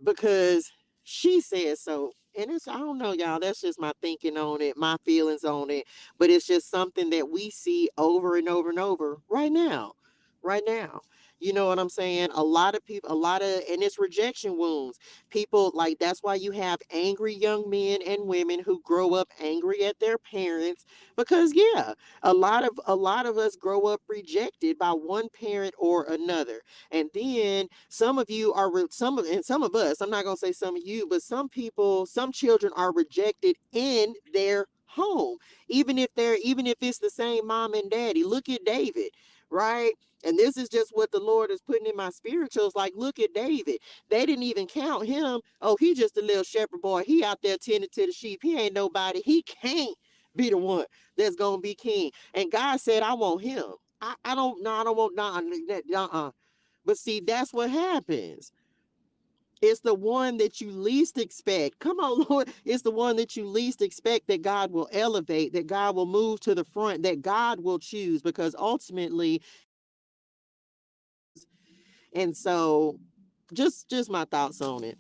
Because she said so. And it's, I don't know, y'all. That's just my thinking on it, my feelings on it. But it's just something that we see over and over and over right now. Right now. You know what I'm saying? A lot of people, and it's rejection wounds. People, like, that's why you have angry young men and women who grow up angry at their parents. Because, yeah, a lot of us grow up rejected by one parent or another. And then some of you are some of us, I'm not going to say some of you, but some children are rejected in their home, even if it's the same mom and daddy. Look at David, right? And this is just what the Lord is putting in my spirituals. Like, look at David. They didn't even count him. Oh, he just a little shepherd boy. He out there tending to the sheep. He ain't nobody. He can't be the one that's gonna be king. And God said, I want him. I don't, no, I don't want, but see, that's what happens. It's the one that you least expect. Come on, Lord. It's the one that you least expect that God will elevate, that God will move to the front, that God will choose, because ultimately, and so just my thoughts on it.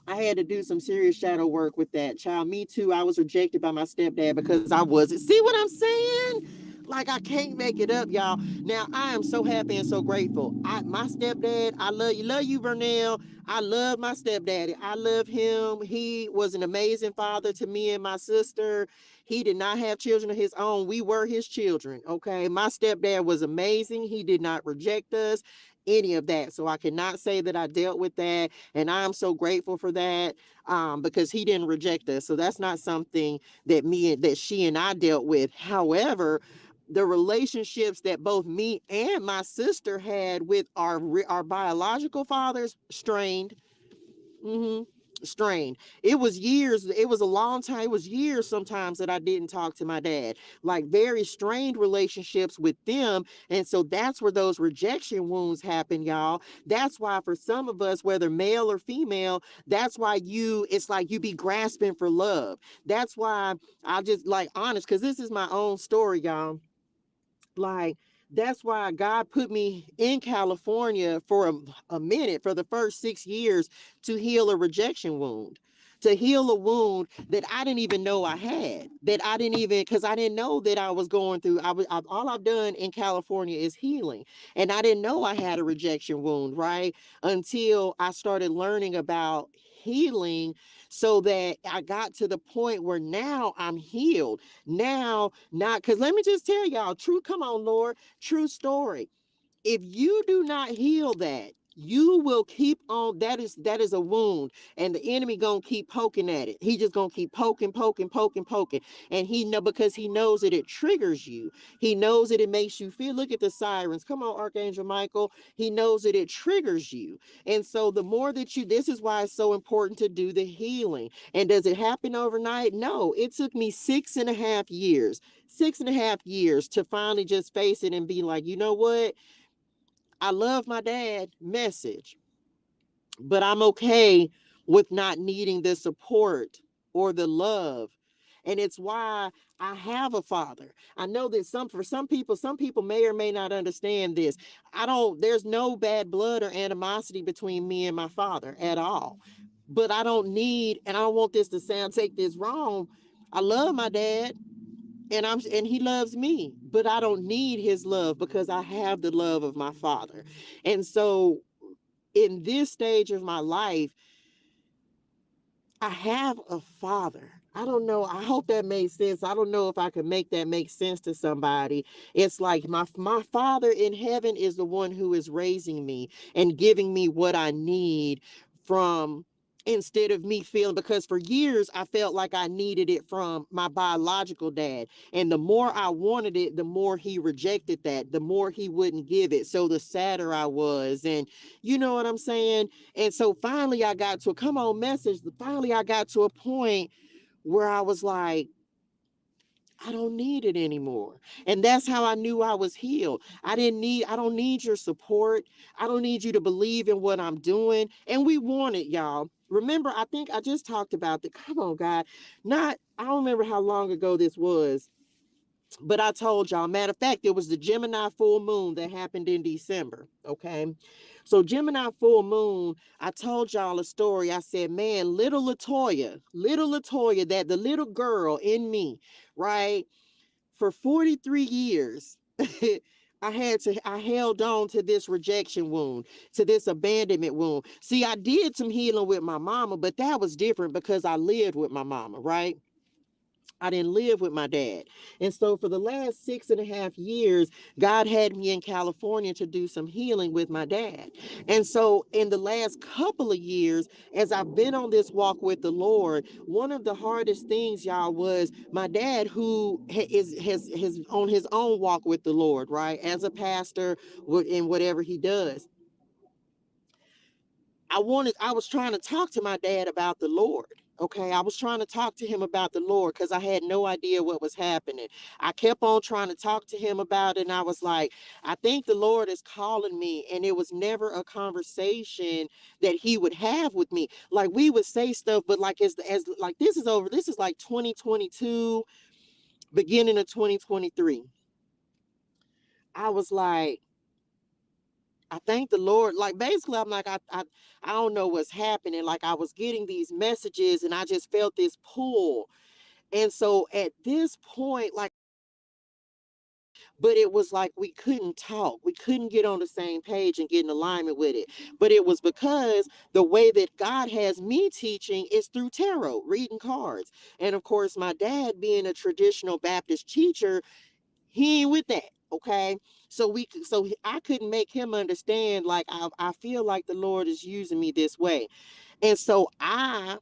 I had to do some serious shadow work with that child. Me too. I was rejected by my stepdad because I wasn't. See what I'm saying? Like, I can't make it up, y'all. Now I am so happy and so grateful. My stepdad, I love you, Vernell. I love my stepdaddy. I love him. He was an amazing father to me and my sister. He did not have children of his own. We were his children. Okay. My stepdad was amazing. He did not reject us. any of that. So I cannot say that I dealt with that. And I'm so grateful for that, because he didn't reject us. So that's not something that she and I dealt with. However, the relationships that both me and my sister had with our biological fathers strained. Mm-hmm. Strained. It was years. It was a long time. It was years sometimes that I didn't talk to my dad. Like very strained relationships with them. And so that's where those rejection wounds happen, y'all. That's why for some of us, whether male or female, that's why it's like you be grasping for love. That's why I just like honest, because this is my own story, y'all. Like, that's why God put me in California for a minute, for the first 6 years, to heal a rejection wound, to heal a wound that I didn't even know I had, that I didn't even, because I didn't know that I was going through. All I've done in California is healing. And I didn't know I had a rejection wound, right? Until I started learning about healing, so that I got to the point where now I'm healed. Now, not because let me just tell y'all, true, come on, Lord, true story. If you do not heal that, you will keep on. That is a wound, and the enemy gonna keep poking at it. He just gonna keep poking, and he know, because he knows that it triggers you. He knows that it makes you feel. Look at the sirens. Come on, Archangel Michael. He knows that it triggers you, and so the more that you. This is why it's so important to do the healing. And does it happen overnight? No. It took me 6.5 years. 6.5 years to finally just face it and be like, you know what? I love my dad message, but I'm okay with not needing the support or the love. And it's why I have a father. I know that for some people may or may not understand this. There's no bad blood or animosity between me and my father at all. But I don't need, and I don't want this to sound, take this wrong. I love my dad, and he loves me, but I don't need his love because I have the love of my father. And so in this stage of my life, I have a father. I don't know. I hope that made sense. I don't know if I can make that make sense to somebody. It's like my father in heaven is the one who is raising me and giving me what I need from, instead of me feeling, because for years I felt like I needed it from my biological dad. And the more I wanted it, the more he rejected that, the more he wouldn't give it. So the sadder I was. And you know what I'm saying? And so finally I got to a come on message. Finally I got to a point where I was like, I don't need it anymore. And that's how I knew I was healed. I don't need your support. I don't need you to believe in what I'm doing. And we want it, y'all. Remember, I think I just talked about the, come on, God. I don't remember how long ago this was, but I told y'all, matter of fact, it was the Gemini full moon that happened in December. Okay. So Gemini full moon, I told y'all a story. I said, man, little Latoya, that the little girl in me, right? For 43 years, I held on to this rejection wound, to this abandonment wound. See, I did some healing with my mama, but that was different because I lived with my mama, right? I didn't live with my dad. And so for the last 6.5 years, God had me in California to do some healing with my dad. And so in the last couple of years, as I've been on this walk with the Lord, one of the hardest things, y'all, was my dad, who is on his own walk with the Lord, right? As a pastor in whatever he does. I was trying to talk to my dad about the Lord. Okay. I was trying to talk to him about the Lord because I had no idea what was happening. I kept on trying to talk to him about it. And I was like, I think the Lord is calling me. And it was never a conversation that he would have with me. Like we would say stuff, but like, as like, this is like 2022, beginning of 2023. I was like, I thank the Lord. Like basically, I'm like, I don't know what's happening. Like I was getting these messages and I just felt this pull. And so at this point, like, but it was like we couldn't talk. We couldn't get on the same page and get in alignment with it. But it was because the way that God has me teaching is through tarot, reading cards. And of course, my dad being a traditional Baptist teacher, he ain't with that. Okay. So I couldn't make him understand, like, I feel like the Lord is using me this way. And so I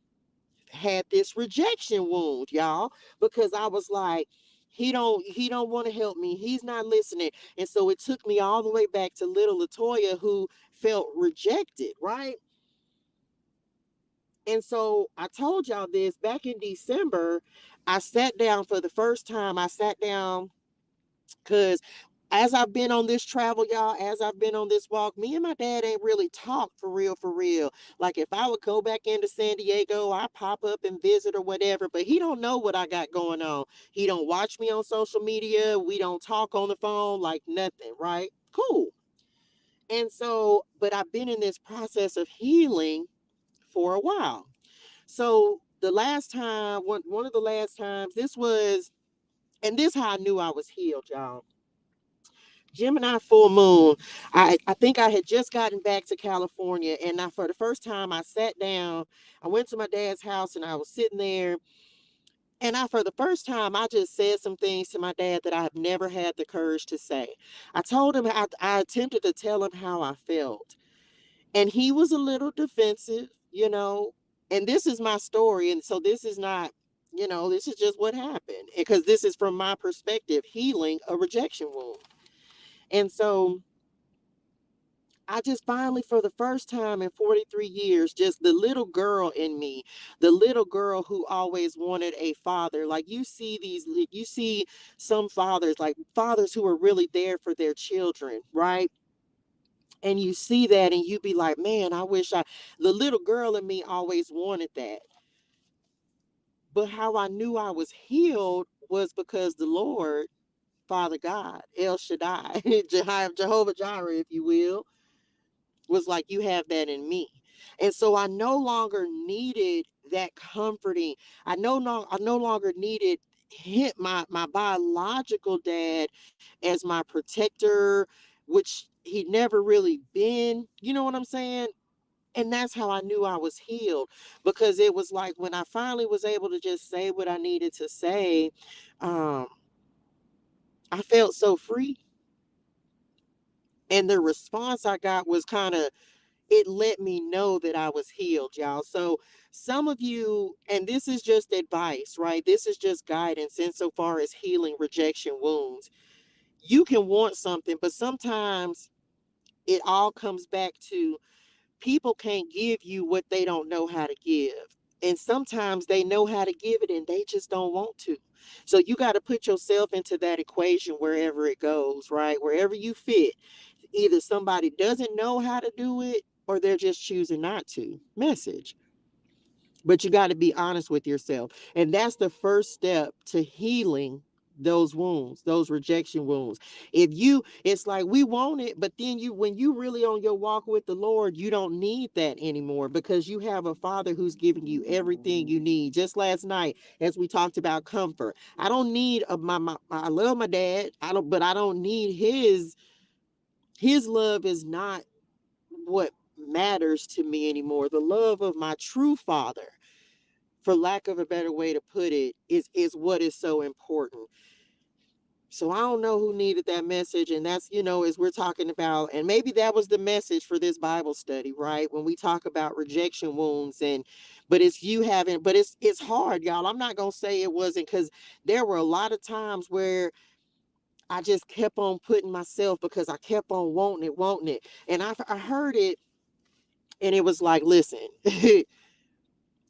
had this rejection wound, y'all, because I was like, he don't want to help me. He's not listening. And so it took me all the way back to little Latoya, who felt rejected, right? And so I told y'all this back in December. I sat down for the first time. I sat down because as I've been on this travel, y'all, as I've been on this walk, me and my dad ain't really talked for real, for real. Like, if I would go back into San Diego, I pop up and visit or whatever, but he don't know what I got going on. He don't watch me on social media. We don't talk on the phone, like nothing, right? Cool. And so, but I've been in this process of healing for a while. So the last time, one of the last times, this was, and this how I knew I was healed, y'all. Gemini full moon. I think I had just gotten back to California, and for the first time I sat down. I went to my dad's house and I was sitting there, and for the first time I just said some things to my dad that I have never had the courage to say. I told him, I attempted to tell him how I felt, and he was a little defensive, you know. And this is my story, and so this is not, this is just what happened, because this is from my perspective, healing a rejection wound. And so I just finally, for the first time in 43 years, just the little girl in me, the little girl who always wanted a father. Like, you see some fathers, like fathers who are really there for their children, right? And you see that and you be like, man, the little girl in me always wanted that. But how I knew I was healed was because the Lord, Father God, El Shaddai, Jehovah Jireh, if you will, was like, you have that in me. And so I no longer needed that comforting. I no longer needed my biological dad as my protector, which he'd never really been. You know what I'm saying? And that's how I knew I was healed, because it was like when I finally was able to just say what I needed to say, um, I felt so free. And the response I got was it let me know that I was healed, y'all. So some of you, and this is just advice, right? This is just guidance insofar as healing rejection wounds. You can want something, but sometimes it all comes back to, people can't give you what they don't know how to give. And sometimes they know how to give it and they just don't want to. So you got to put yourself into that equation wherever it goes, right? Wherever you fit. Either somebody doesn't know how to do it or they're just choosing not to. Message. But you got to be honest with yourself. And that's the first step to healing those wounds, those rejection wounds. It's like we want it, but then when you really on your walk with the Lord, you don't need that anymore, because you have a father who's giving you everything you need. Just last night, as we talked about comfort, I don't need I love my dad. But I don't need his love is not what matters to me anymore. The love of my true father, for lack of a better way to put it, is what is so important. So I don't know who needed that message. And that's, as we're talking about, and maybe that was the message for this Bible study, right? When we talk about rejection wounds, but it's hard, y'all. I'm not going to say it wasn't, because there were a lot of times where I just kept on putting myself, because I kept on wanting it. And I heard it, and it was like, listen,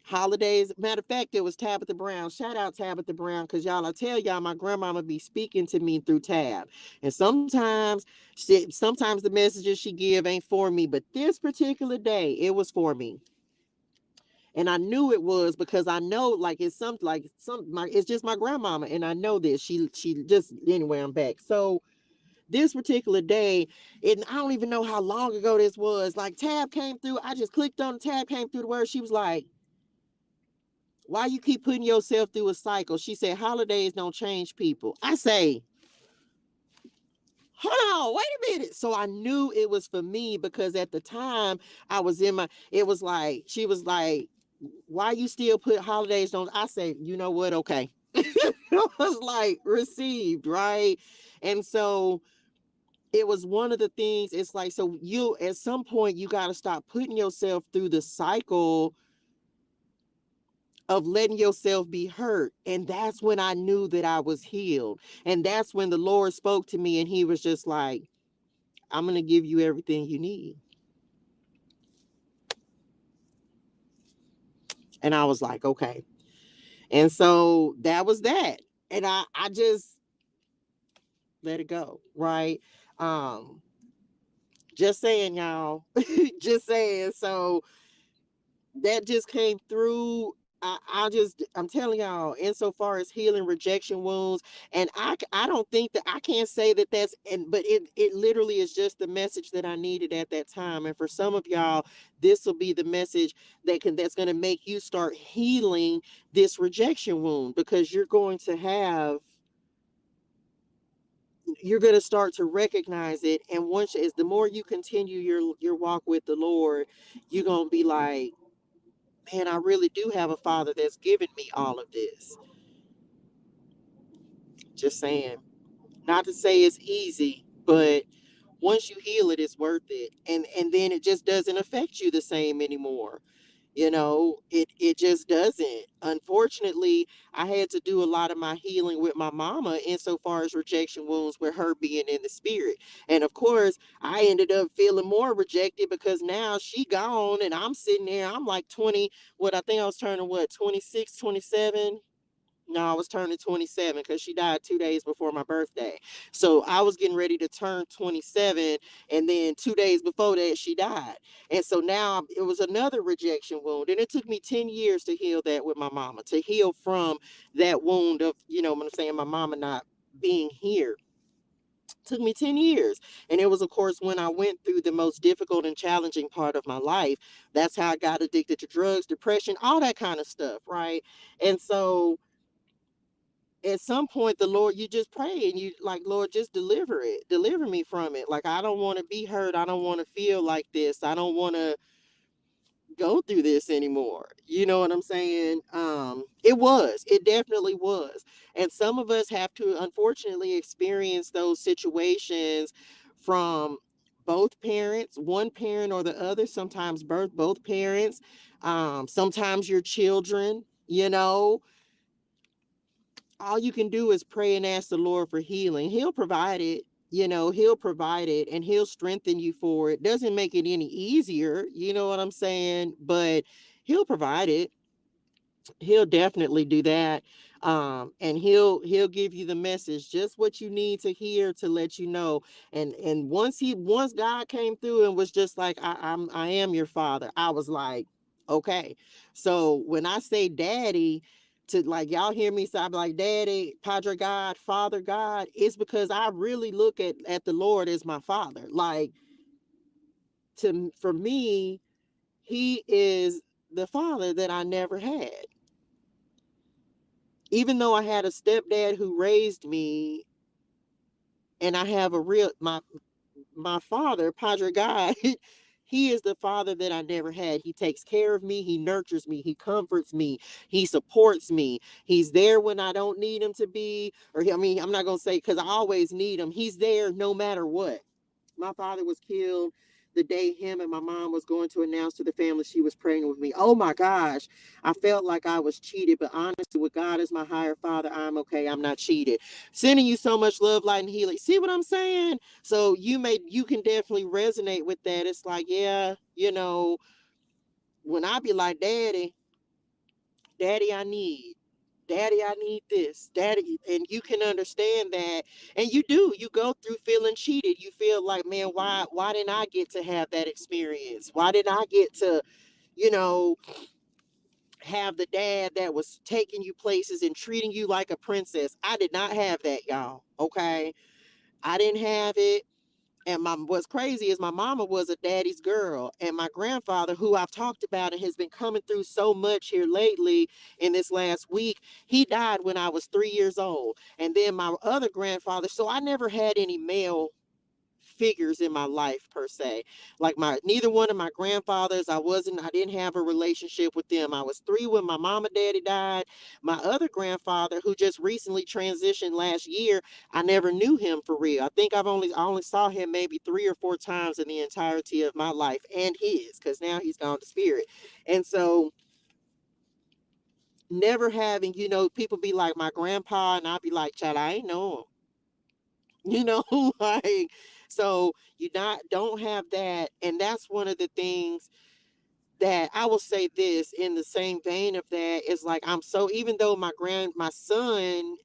holidays. Matter of fact, it was Tabitha Brown. Shout out Tabitha Brown, because y'all, I tell y'all, my grandmama be speaking to me through Tab. And sometimes the messages she give ain't for me, but this particular day, it was for me. And I knew it was, because I know, like, it's just my grandmama, and I know this. She just, anyway, I'm back. So this particular day, and I don't even know how long ago this was. Like, Tab came through. I just clicked on the Tab, came through the word. She was like, why you keep putting yourself through a cycle? She said, holidays don't change people. I say, hold on, wait a minute. So I knew it was for me, because at the time it was like, she was like, why you still put holidays on? I say, you know what? Okay. It was like received, right? And so it was one of the things. It's like, so you, at some point, you got to stop putting yourself through the cycle of letting yourself be hurt. And that's when I knew that I was healed. And that's when the Lord spoke to me and he was just like, I'm going to give you everything you need. And I was like, okay. And so that was that. And I just let it go. Right. Um, just saying, y'all, just saying. So that just came through. I'm telling y'all, insofar as healing rejection wounds, and I don't think that I can't say that but it literally is just the message that I needed at that time. And for some of y'all, this will be the message that's going to make you start healing this rejection wound, because you're going to start to recognize it. And once, as the more you continue your walk with the Lord, you're going to be like, man, I really do have a father that's given me all of this. Just saying. Not to say it's easy, but once you heal it, it's worth it. And then it just doesn't affect you the same anymore. It just doesn't. Unfortunately, I had to do a lot of my healing with my mama insofar as rejection wounds, with her being in the spirit. And of course, I ended up feeling more rejected because now she gone and I'm sitting there. I'm like 20, what I think I was turning, what, 26, 27. No, I was turning 27 because she died 2 days before my birthday. So I was getting ready to turn 27. And then 2 days before that, she died. And so now it was another rejection wound. And it took me 10 years to heal that with my mama, to heal from that wound of, what I'm saying, my mama not being here. Took me 10 years. And it was, of course, when I went through the most difficult and challenging part of my life. That's how I got addicted to drugs, depression, all that kind of stuff. Right. And so at some point, the Lord, you just pray and you like, Lord, just deliver me from it. Like, I don't want to be hurt. I don't want to feel like this. I don't want to go through this anymore. You know what I'm saying? It definitely was. And some of us have to unfortunately experience those situations from both parents, one parent or the other, sometimes both parents, sometimes your children, all you can do is pray and ask the Lord for healing. He'll provide it. He'll provide it and he'll strengthen you for it. Doesn't make it any easier, you know what I'm saying? But he'll provide it. He'll definitely do that. And he'll give you the message, just what you need to hear to let you know. And once God came through and was just like, I am your father, I was like, okay. So when I say daddy, to like, y'all hear me, so I'm like, daddy, Padre God, Father God, it's because I really look at the Lord as my father. Like, for me, he is the father that I never had. Even though I had a stepdad who raised me, and I have my father, Padre God, he is the father that I never had. He takes care of me, he nurtures me, he comforts me, he supports me. He's there when I don't need him to be, or I mean, I'm not gonna say because I always need him. He's there no matter what. My father was killed the day him and my mom was going to announce to the family she was pregnant with me. Oh my gosh, I felt like I was cheated, but honestly, with God as my higher father, I'm okay. I'm not cheated. Sending you so much love, light, and healing. See what I'm saying? So you can definitely resonate with that. It's like, yeah, when I be like, daddy, I need this, daddy, and you can understand that. And you go through feeling cheated. You feel like, man, why didn't I get to have that experience? Why didn't I get to, you know, have the dad that was taking you places and treating you like a princess? I did not have that, y'all. Okay. I didn't have it. And what's crazy is my mama was a daddy's girl. And my grandfather, who I've talked about and has been coming through so much here lately in this last week, he died when I was 3 years old. And then my other grandfather, so I never had any male figures in my life per se. Like neither one of my grandfathers, I didn't have a relationship with them. I was 3 when my mama daddy died. My other grandfather, who just recently transitioned last year, I never knew him for real. I only saw him maybe 3 or 4 times in the entirety of my life and his, because now he's gone to spirit. And so never having, people be like my grandpa, and I'd be like, child, I ain't know him. Like, so you not don't have that. And that's one of the things that I will say this in the same vein of that is like, I'm so, even though my son,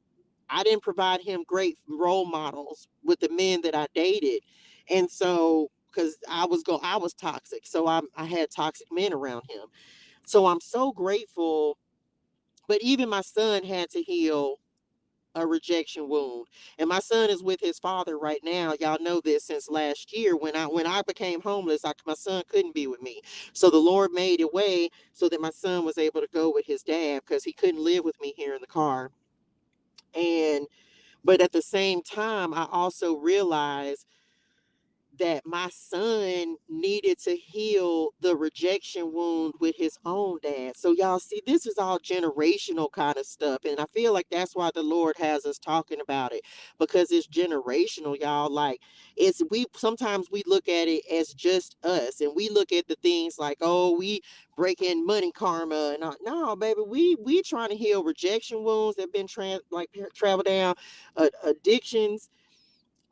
I didn't provide him great role models with the men that I dated. And so, because I was toxic. So I had toxic men around him. So I'm so grateful. But even my son had to heal a rejection wound. And my son is with his father right now. Y'all know this since last year when I became homeless, my son couldn't be with me. So the Lord made a way so that my son was able to go with his dad because he couldn't live with me here in the car. And but at the same time, I also realized that my son needed to heal the rejection wound with his own dad. So y'all see, this is all generational kind of stuff. And I feel like that's why the Lord has us talking about it, because it's generational, y'all. Like, we sometimes we look at it as just us, and we look at the things like, oh, we break in money karma and all. No, baby, we trying to heal rejection wounds that have been travel down, addictions,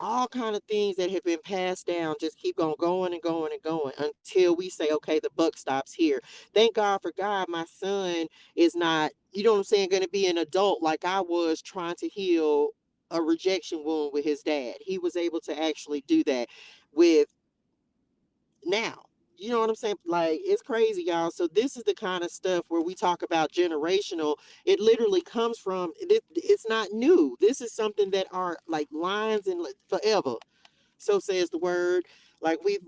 all kind of things that have been passed down, just keep on going and going and going until we say, okay, the buck stops here. Thank God for God, my son is not, what I'm saying, going to be an adult like I was trying to heal a rejection wound with his dad. He was able to actually do that with now. You know what I'm saying? Like, it's crazy, y'all. So this is the kind of stuff where we talk about generational. It literally comes from it's not new. This is something that are like lines and forever. So says the word. Like, we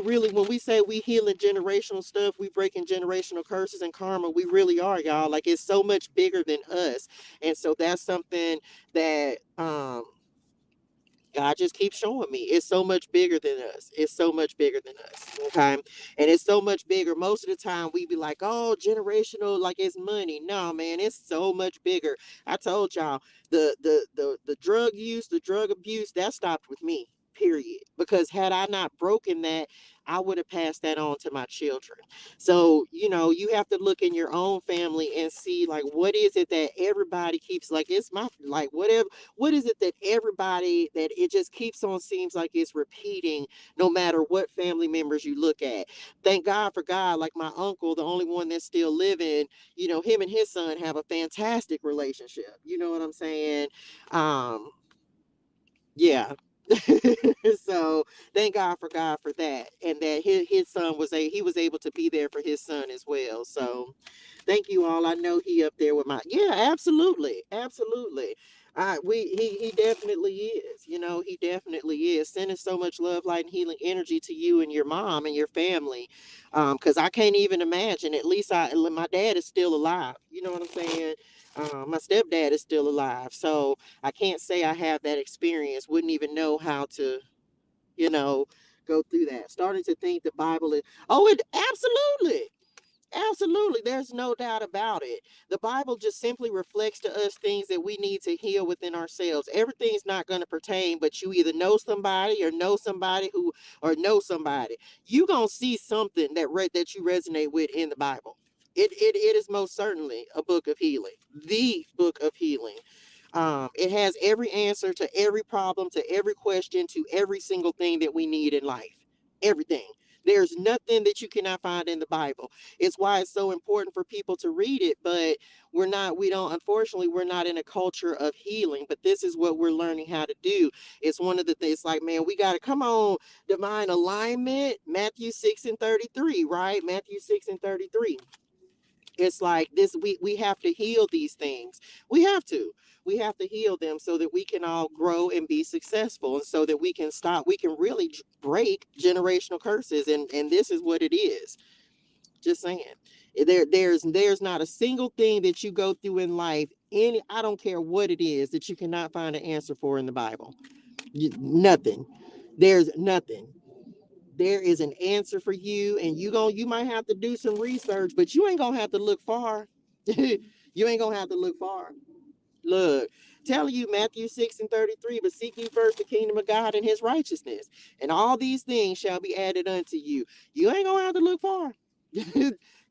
really, when we say we healing generational stuff, we breaking generational curses and karma, we really are, y'all. Like, it's so much bigger than us. And so that's something that God just keeps showing me. It's so much bigger than us. It's so much bigger than us. Okay. And it's so much bigger. Most of the time we be like, oh, generational, like it's money. No, man, it's so much bigger. I told y'all, the drug use, the drug abuse, that stopped with me. Period. Because had I not broken that, I would have passed that on to my children. So, you have to look in your own family and see, like, what is it that everybody keeps, like, it's my, like, whatever, what is it that everybody, that it just keeps on, seems like it's repeating no matter what family members you look at. Thank God for God, like my uncle, the only one that's still living, him and his son have a fantastic relationship. You know what I'm saying? Yeah. So thank God for that, and that his son he was able to be there for his son as well. So thank you all. I know he up there with my, yeah, absolutely, absolutely. He definitely is. He definitely is sending so much love, light, and healing energy to you and your mom and your family. Because I can't even imagine. At least my dad is still alive. You know what I'm saying? My stepdad is still alive, so I can't say I have that experience. Wouldn't even know how to, you know, go through that. Starting to think the Bible is, oh, it absolutely. Absolutely. There's no doubt about it. The Bible just simply reflects to us things that we need to heal within ourselves. Everything's not going to pertain, but you either know somebody or know somebody who, or know somebody. You going to see something that you resonate with in the Bible. It is most certainly a book of healing, the book of healing. It has every answer to every problem, to every question, to every single thing that we need in life. Everything. There's nothing that you cannot find in the Bible. It's why it's so important for people to read it, but unfortunately, we're not in a culture of healing, but this is what we're learning how to do. It's one of the things, like, man, we got to come on, divine alignment, Matthew 6 and 33, right? Matthew 6 and 33. It's like this, we have to heal these things. We have to heal them so that we can all grow and be successful, and so that we can really break generational curses. And this is what it is. Just saying. There's not a single thing that you go through in life, I don't care what it is, that you cannot find an answer for in the Bible. Nothing. There's nothing. There is an answer for you, and you might have to do some research, but you ain't gonna have to look far. You ain't gonna have to look far. Look, telling you Matthew 6:33, but seek ye first the kingdom of God and his righteousness, and all these things shall be added unto you. You ain't gonna have to look far.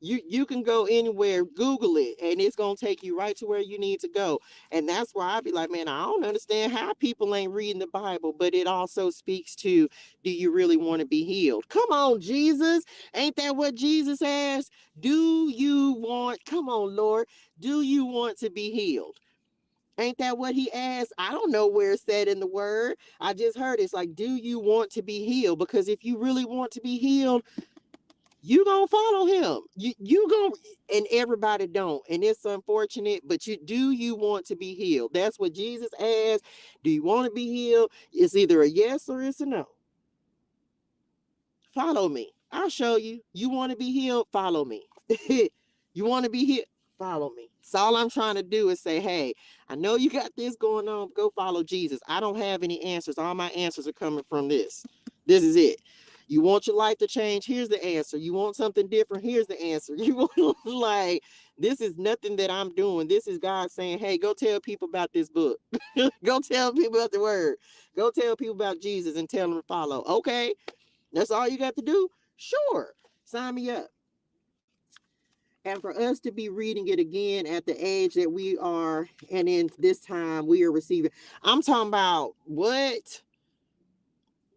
You can go anywhere, Google it, and it's gonna take you right to where you need to go. And that's why I be like, man, I don't understand how people ain't reading the Bible, but it also speaks to, do you really want to be healed? Come on, Jesus. Ain't that what Jesus asked? Do you want, come on, Lord, do you want to be healed? Ain't that what he asked? I don't know where it's said in the word. I just heard it's like, do you want to be healed? Because if you really want to be healed, you gonna follow him. You gonna, and everybody don't. And it's unfortunate, but you want to be healed? That's what Jesus asked. Do you want to be healed? It's either a yes or it's a no. Follow me. I'll show you. You want to be healed? Follow me. You want to be healed? Follow me. So all I'm trying to do is say, hey, I know you got this going on. Go follow Jesus. I don't have any answers. All my answers are coming from this. This is it. You want your life to change? Here's the answer. You want something different? Here's the answer. You want, like, this is nothing that I'm doing. This is God saying, hey, go tell people about this book. Go tell people about the word. Go tell people about Jesus and tell them to follow. Okay. That's all you got to do? Sure. Sign me up. And for us to be reading it again at the age that we are, and in this time we are receiving, I'm talking about what?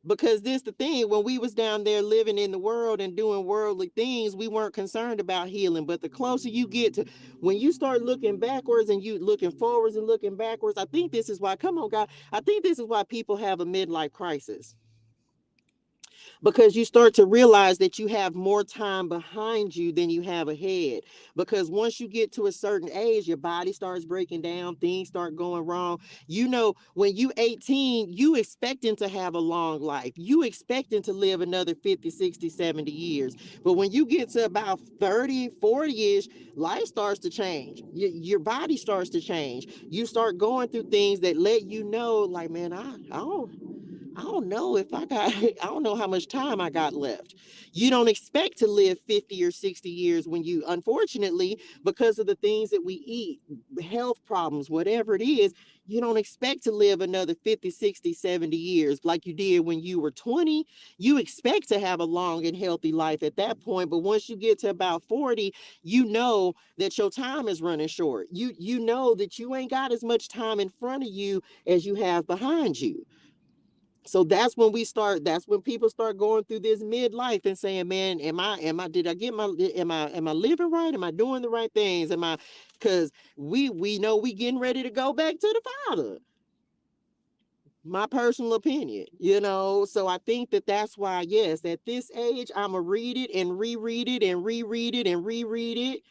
Because this the thing, when we was down there living in the world and doing worldly things, we weren't concerned about healing. But the closer you get to, when you start looking backwards and you looking forwards and looking backwards, I think this is why, come on, God, I think this is why people have a midlife crisis, because you start to realize that you have more time behind you than you have ahead. Because once you get to a certain age, your body starts breaking down, things start going wrong. You know, when you 18, you expecting to have a long life, you expecting to live another 50, 60, 70 years. But when you get to about 30, 40ish, life starts to change. Your body starts to change. You start going through things that let you know, like, man, I don't know if I got, I don't know how much time I got left. You don't expect to live 50 or 60 years when you, unfortunately, because of the things that we eat, health problems, whatever it is, you don't expect to live another 50, 60, 70 years like you did when you were 20. You expect to have a long and healthy life at that point. But once you get to about 40, you know that your time is running short. You know that you ain't got as much time in front of you as you have behind you. So that's when people start going through this midlife and saying, man, did I get my, am I living right? Am I doing the right things? Because we know we getting ready to go back to the Father. My personal opinion, so I think that that's why, yes, at this age, I'm gonna read it and reread it and reread it and reread it,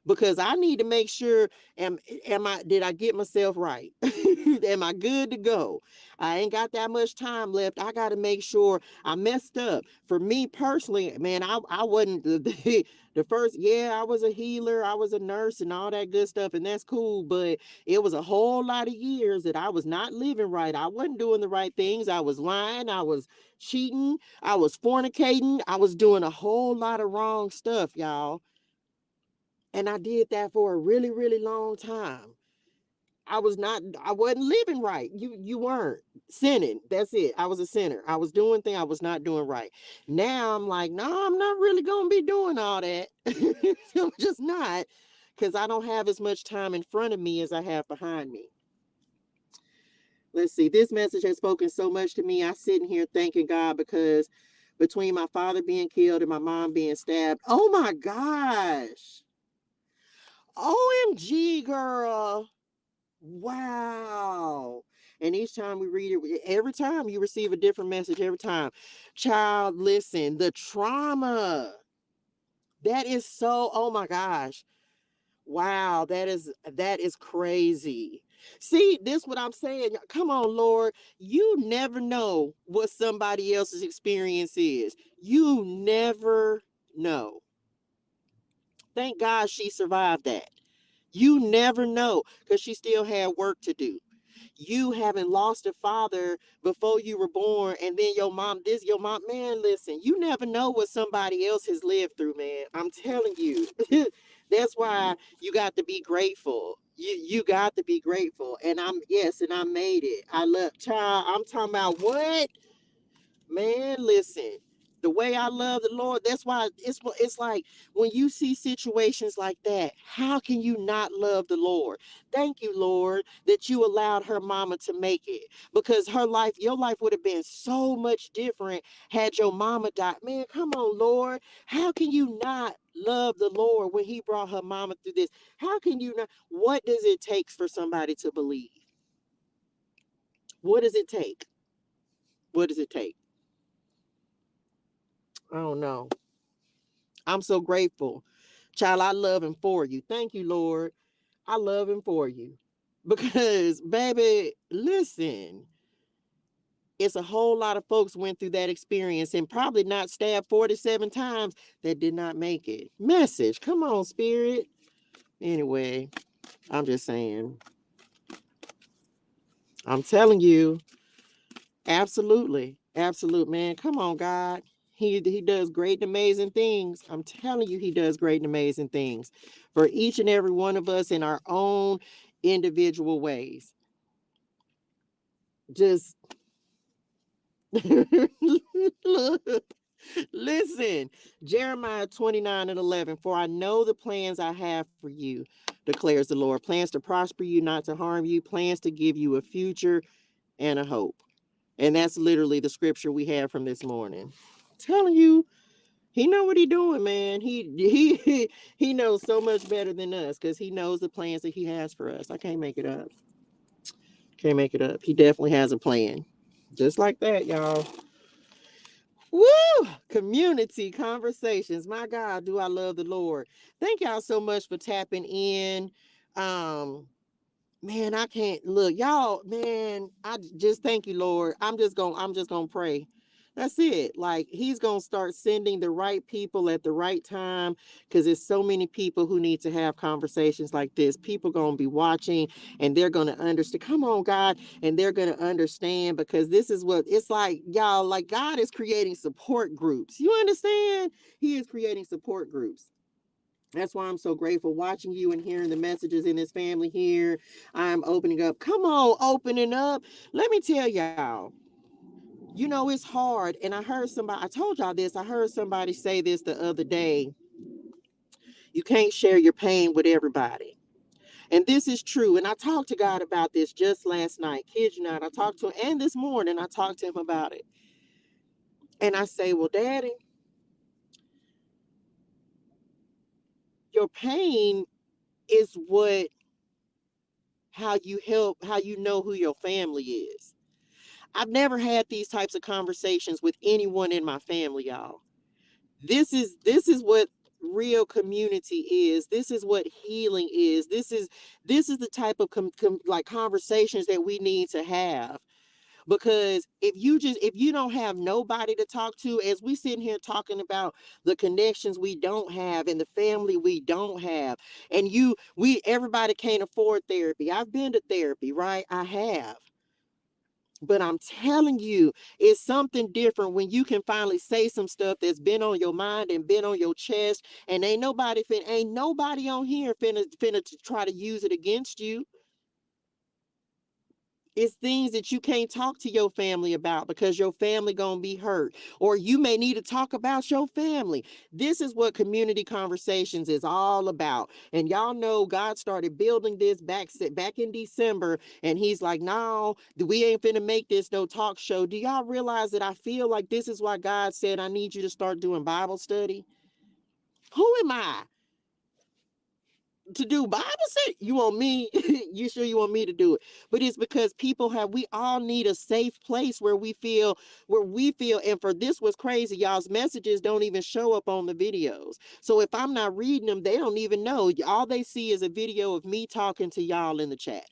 because I need to make sure, am I, did I get myself right? Am I good to go? I ain't got that much time left. I got to make sure I messed up. For me personally, man, I wasn't the first. Yeah, I was a healer, I was a nurse and all that good stuff, and that's cool, but it was a whole lot of years that I was not living right. I wasn't doing the right things. I was lying, I was cheating, I was fornicating, I was doing a whole lot of wrong stuff, y'all. And I did that for a really, really long time. I wasn't living right. You weren't sinning. That's it. I was a sinner. I was doing things I was not doing right. Now I'm like, no, I'm not really gonna be doing all that. I'm just not, because I don't have as much time in front of me as I have behind me. Let's see. This message has spoken so much to me. I sitting here thanking God, because between my father being killed and my mom being stabbed, oh my gosh. OMG, girl. Wow. And each time we read it, every time you receive a different message, every time. Child, listen, the trauma. That is so, oh my gosh. Wow, that is crazy. See, this what I'm saying. Come on, Lord. You never know what somebody else's experience is. You never know. Thank God she survived that. You never know, because she still had work to do. You haven't lost a father before you were born, and then your mom, man, listen, you never know what somebody else has lived through, man. I'm telling you. That's why you got to be grateful. You got to be grateful. And I made it. I love child. I'm talking about what? Man, listen. The way I love the Lord, that's why it's like when you see situations like that, how can you not love the Lord? Thank you, Lord, that you allowed her mama to make it, because your life would have been so much different had your mama died. Man, come on, Lord. How can you not love the Lord when he brought her mama through this? How can you not? What does it take for somebody to believe? What does it take? What does it take? I don't know. I'm so grateful. Child, I love him for you. Thank you, Lord. I love him for you. Because, baby, listen, it's a whole lot of folks went through that experience and probably not stabbed 47 times that did not make it. Message. Come on, spirit. Anyway, I'm just saying. I'm telling you. Absolutely. Absolute, man. Come on, God. He does great and amazing things. I'm telling you, he does great and amazing things for each and every one of us in our own individual ways. Just look, listen, Jeremiah 29:11. For I know the plans I have for you, declares the Lord. Plans to prosper you, not to harm you, plans to give you a future and a hope. And that's literally the scripture we have from this morning. I'm telling you, he know what he doing, man. He knows so much better than us because he knows the plans that he has for us. I can't make it up. Can't make it up. He definitely has a plan. Just like that, y'all. Woo! Community conversations. My God, do I love the Lord. Thank y'all so much for tapping in. Man, I can't look, y'all, man. I just thank you, Lord. I'm just gonna pray. That's it. Like he's gonna start sending the right people at the right time because there's so many people who need to have conversations like this. People gonna be watching and they're gonna understand. Come on, God, and they're gonna understand because this is what it's like, y'all. Like God is creating support groups. You understand? He is creating support groups. That's why I'm so grateful watching you and hearing the messages in this family here. I'm opening up. Come on, opening up. Let me tell y'all, it's hard. And I told y'all this. I heard somebody say this the other day. You can't share your pain with everybody. And this is true. And I talked to God about this just last night. Kid you not, I talked to him. And this morning, I talked to him about it. And I say, well, Daddy, your pain is how you know who your family is. I've never had these types of conversations with anyone in my family, y'all. This is what real community is. This is what healing is. This is the type of like conversations that we need to have. Because if you don't have nobody to talk to, as we sitting here talking about the connections we don't have and the family we don't have, and we everybody can't afford therapy. I've been to therapy, right? I have. But I'm telling you, it's something different when you can finally say some stuff that's been on your mind and been on your chest, and ain't nobody on here finna to try to use it against you. It's things that you can't talk to your family about because your family gonna be hurt, or you may need to talk about your family. This is what community conversations is all about. And y'all know God started building this back in December, and He's like, "No, we ain't finna make this no talk show." Do y'all realize that I feel like this is why God said, "I need you to start doing Bible study"? Who am I to do Bible study? You want me? You sure you want me to do it? But it's because we all need a safe place where we feel. And for this was crazy, y'all's messages don't even show up on the videos. So if I'm not reading them, they don't even know. All they see is a video of me talking to y'all in the chat.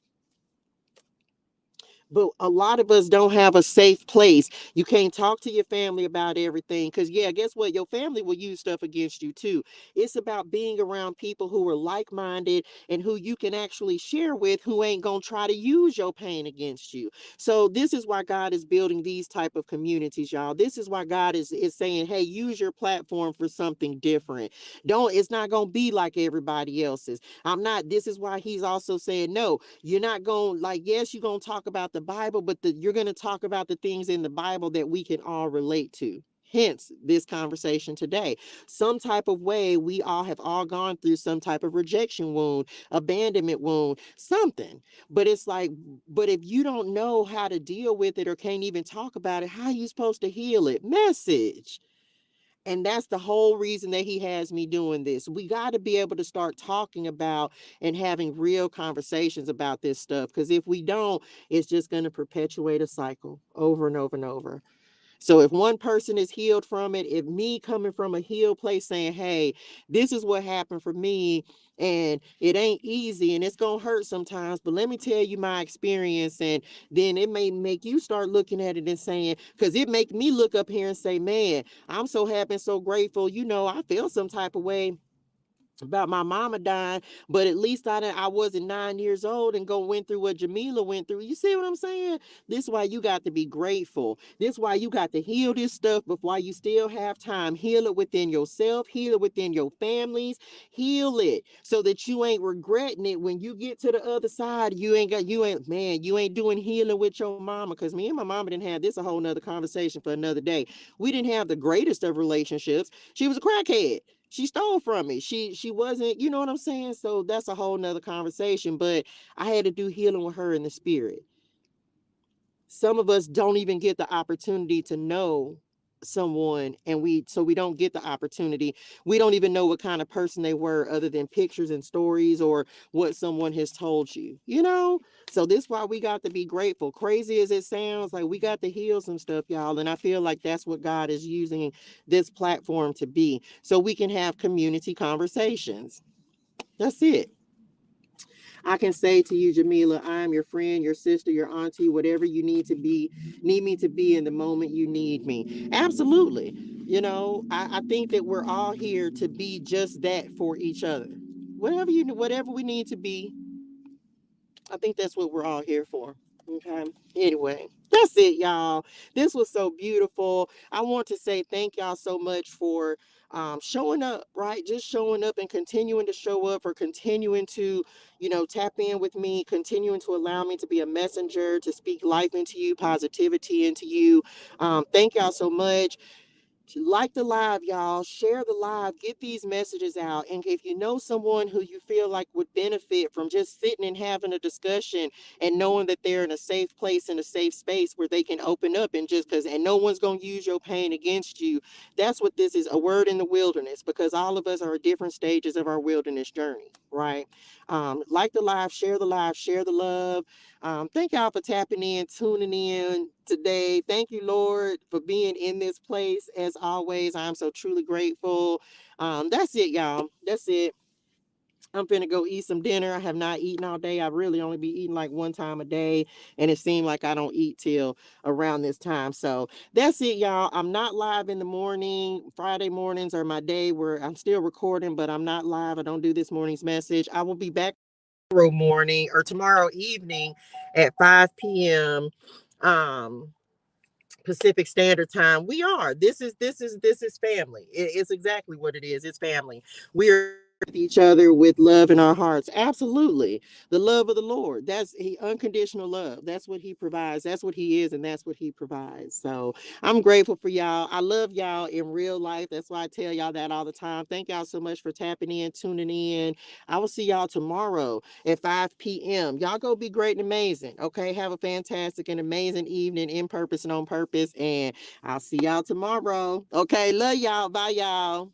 But a lot of us don't have a safe place. You can't talk to your family about everything because, yeah, guess what? Your family will use stuff against you too. It's about being around people who are like minded and who you can actually share with, who ain't going to try to use your pain against you. So, this is why God is building these type of communities, y'all. This is why God is saying, hey, use your platform for something different. It's not going to be like everybody else's. I'm not, this is why he's also saying, no, you're not going, like, yes, you're going to talk about the Bible, but you're going to talk about the things in the Bible that we can all relate to. Hence this conversation today. Some type of way, we all have all gone through some type of rejection wound, abandonment wound, something. But it's like, but if you don't know how to deal with it or can't even talk about it, how are you supposed to heal it? Message. And that's the whole reason that he has me doing this. We got to be able to start talking about and having real conversations about this stuff. Because if we don't, it's just going to perpetuate a cycle over and over and over. So if one person is healed from it, if me coming from a healed place saying, hey, this is what happened for me, and it ain't easy and it's going to hurt sometimes, but let me tell you my experience, and then it may make you start looking at it and saying, because it make me look up here and say, man, I'm so happy and so grateful. I feel some type of way about my mama dying, but at least I wasn't 9 years old and went through what Jamila went through. You see what I'm saying? This is why you got to be grateful. This is why you got to heal this stuff before you still have time. Heal it within yourself, heal it within your families, heal it so that you ain't regretting it when you get to the other side. You ain't doing healing with your mama. Because me and my mama didn't have this, a whole nother conversation for another day. We didn't have the greatest of relationships. She was a crackhead. She stole from me. She wasn't, you know what I'm saying? So that's a whole nother conversation. But I had to do healing with her in the spirit. Some of us don't even get the opportunity to know someone, and we don't get the opportunity. We don't even know what kind of person they were other than pictures and stories or what someone has told you. So this is why we got to be grateful. Crazy as it sounds, like we got to heal some stuff, y'all, and I feel like that's what God is using this platform to be, so we can have community conversations. That's it. I can say to you, Jamila, I am your friend, your sister, your auntie, whatever you need me to be in the moment you need me. Absolutely. I think that we're all here to be just that for each other. Whatever we need to be, I think that's what we're all here for. Okay. Anyway, that's it, y'all. This was so beautiful. I want to say thank y'all so much for showing up, right? Just showing up and continuing to show up, or continuing to, tap in with me, continuing to allow me to be a messenger, to speak life into you, positivity into you. Thank y'all so much. Like the live, y'all. Share the live. Get these messages out. And if you know someone who you feel like would benefit from just sitting and having a discussion and knowing that they're in a safe place, in a safe space where they can open up, and and no one's going to use your pain against you. That's what this is, a word in the wilderness, because all of us are at different stages of our wilderness journey, right? Like the live, share the love. Thank y'all for tapping in, tuning in today. Thank you, Lord, for being in this place. As always, I'm so truly grateful. That's it, y'all. That's it. I'm finna go eat some dinner. I have not eaten all day. I really only be eating like one time a day, and it seemed like I don't eat till around this time. So that's it, y'all. I'm not live in the morning. Friday mornings are my day where I'm still recording, but I'm not live. I don't do this morning's message. I will be back tomorrow morning or tomorrow evening at 5 p.m. Um, Pacific Standard Time. We are. This is family. It's exactly what it is. It's family. We are with each other with love in our hearts. Absolutely. The love of the Lord. Unconditional love. That's what he provides. That's what he is, and that's what he provides. So I'm grateful for y'all. I love y'all in real life. That's why I tell y'all that all the time. Thank y'all so much for tapping in, tuning in. I will see y'all tomorrow at 5 p.m. Y'all go be great and amazing. Okay. Have a fantastic and amazing evening in purpose and on purpose. And I'll see y'all tomorrow. Okay. Love y'all. Bye, y'all.